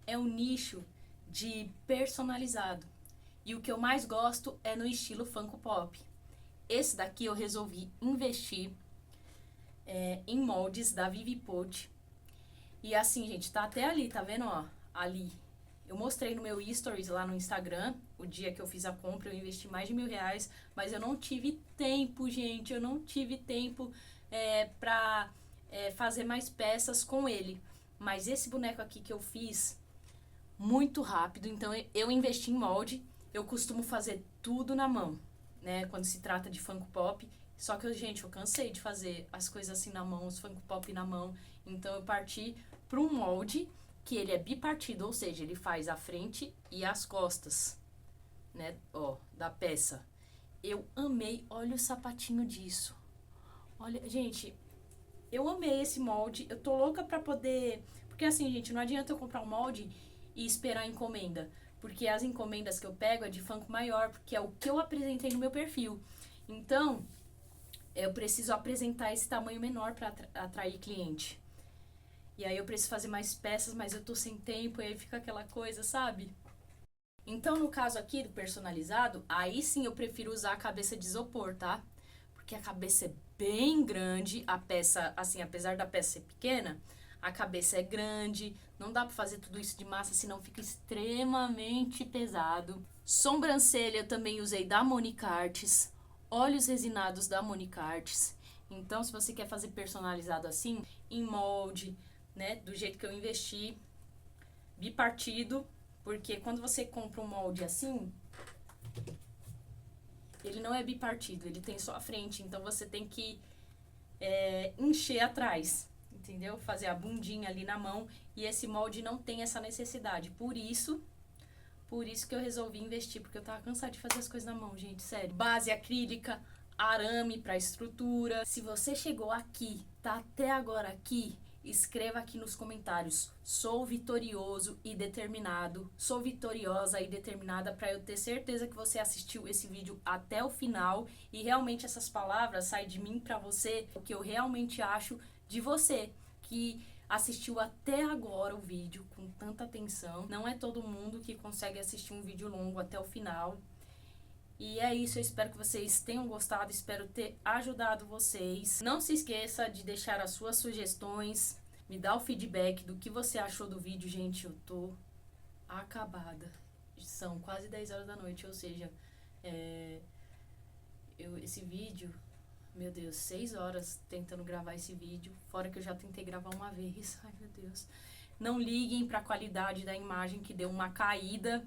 é o nicho de personalizado. E o que eu mais gosto é no estilo Funko Pop. Esse daqui eu resolvi investir em moldes da Vivipod. E assim, gente, tá até ali, tá vendo, ó? Ali. Eu mostrei no meu stories lá no Instagram, o dia que eu fiz a compra, eu investi mais de R$1.000, mas eu não tive tempo, gente, eu não tive tempo pra fazer mais peças com ele. Mas esse boneco aqui que eu fiz, muito rápido, então eu investi em molde. Eu costumo fazer tudo na mão, né, quando se trata de Funko Pop. Só que, gente, eu cansei de fazer as coisas assim na mão, os Funko Pop na mão. Então, eu parti para um molde que ele é bipartido, ou seja, ele faz a frente e as costas, né, ó, da peça. Eu amei, olha o sapatinho disso. Olha, gente, eu amei esse molde. Eu tô louca pra poder... Porque assim, gente, não adianta eu comprar um molde e esperar a encomenda. Porque as encomendas que eu pego é de Funko maior, porque é o que eu apresentei no meu perfil. Então, eu preciso apresentar esse tamanho menor para atrair cliente. E aí eu preciso fazer mais peças, mas eu tô sem tempo, e aí fica aquela coisa, sabe? Então, no caso aqui do personalizado, aí sim eu prefiro usar a cabeça de isopor, tá? Porque a cabeça é bem grande, a peça, assim, apesar da peça ser pequena, a cabeça é grande, não dá pra fazer tudo isso de massa, senão fica extremamente pesado. Sobrancelha eu também usei da Monique Arts, olhos resinados da Monique Arts. Então, se você quer fazer personalizado assim, em molde, né, do jeito que eu investi, bipartido, porque quando você compra um molde assim, ele não é bipartido, ele tem só a frente, então você tem que encher atrás, entendeu? Fazer a bundinha ali na mão, e esse molde não tem essa necessidade. Por isso que eu resolvi investir, porque eu tava cansada de fazer as coisas na mão, gente, sério. Base acrílica, arame para estrutura. Se você chegou aqui, tá até agora aqui, escreva aqui nos comentários: sou vitorioso e determinado, sou vitoriosa e determinada, para eu ter certeza que você assistiu esse vídeo até o final e realmente essas palavras saem de mim para você, o que eu realmente acho de você, que assistiu até agora o vídeo com tanta atenção. Não é todo mundo que consegue assistir um vídeo longo até o final. E é isso, eu espero que vocês tenham gostado, espero ter ajudado vocês. Não se esqueça de deixar as suas sugestões, me dá o feedback do que você achou do vídeo. Gente, eu tô acabada. São quase 10 horas da noite, ou seja, esse vídeo, meu Deus, 6 horas tentando gravar esse vídeo, fora que eu já tentei gravar uma vez. Ai, meu Deus. Não liguem para a qualidade da imagem, que deu uma caída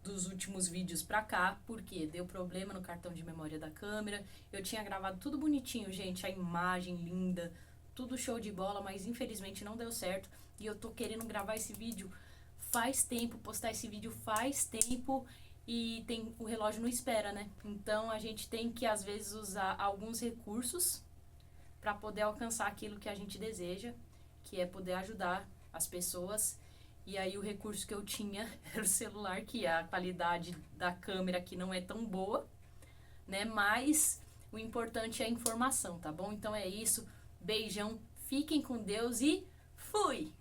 dos últimos vídeos pra cá, porque deu problema no cartão de memória da câmera. Eu tinha gravado tudo bonitinho, gente, a imagem linda, tudo show de bola, mas infelizmente não deu certo. E eu tô querendo gravar esse vídeo faz tempo, postar esse vídeo faz tempo, e tem o relógio não espera, né? Então a gente tem que às vezes usar alguns recursos para poder alcançar aquilo que a gente deseja, que é poder ajudar as pessoas. E aí o recurso que eu tinha era o celular, que a qualidade da câmera aqui não é tão boa, né? Mas o importante é a informação, tá bom? Então é isso, beijão, fiquem com Deus e fui!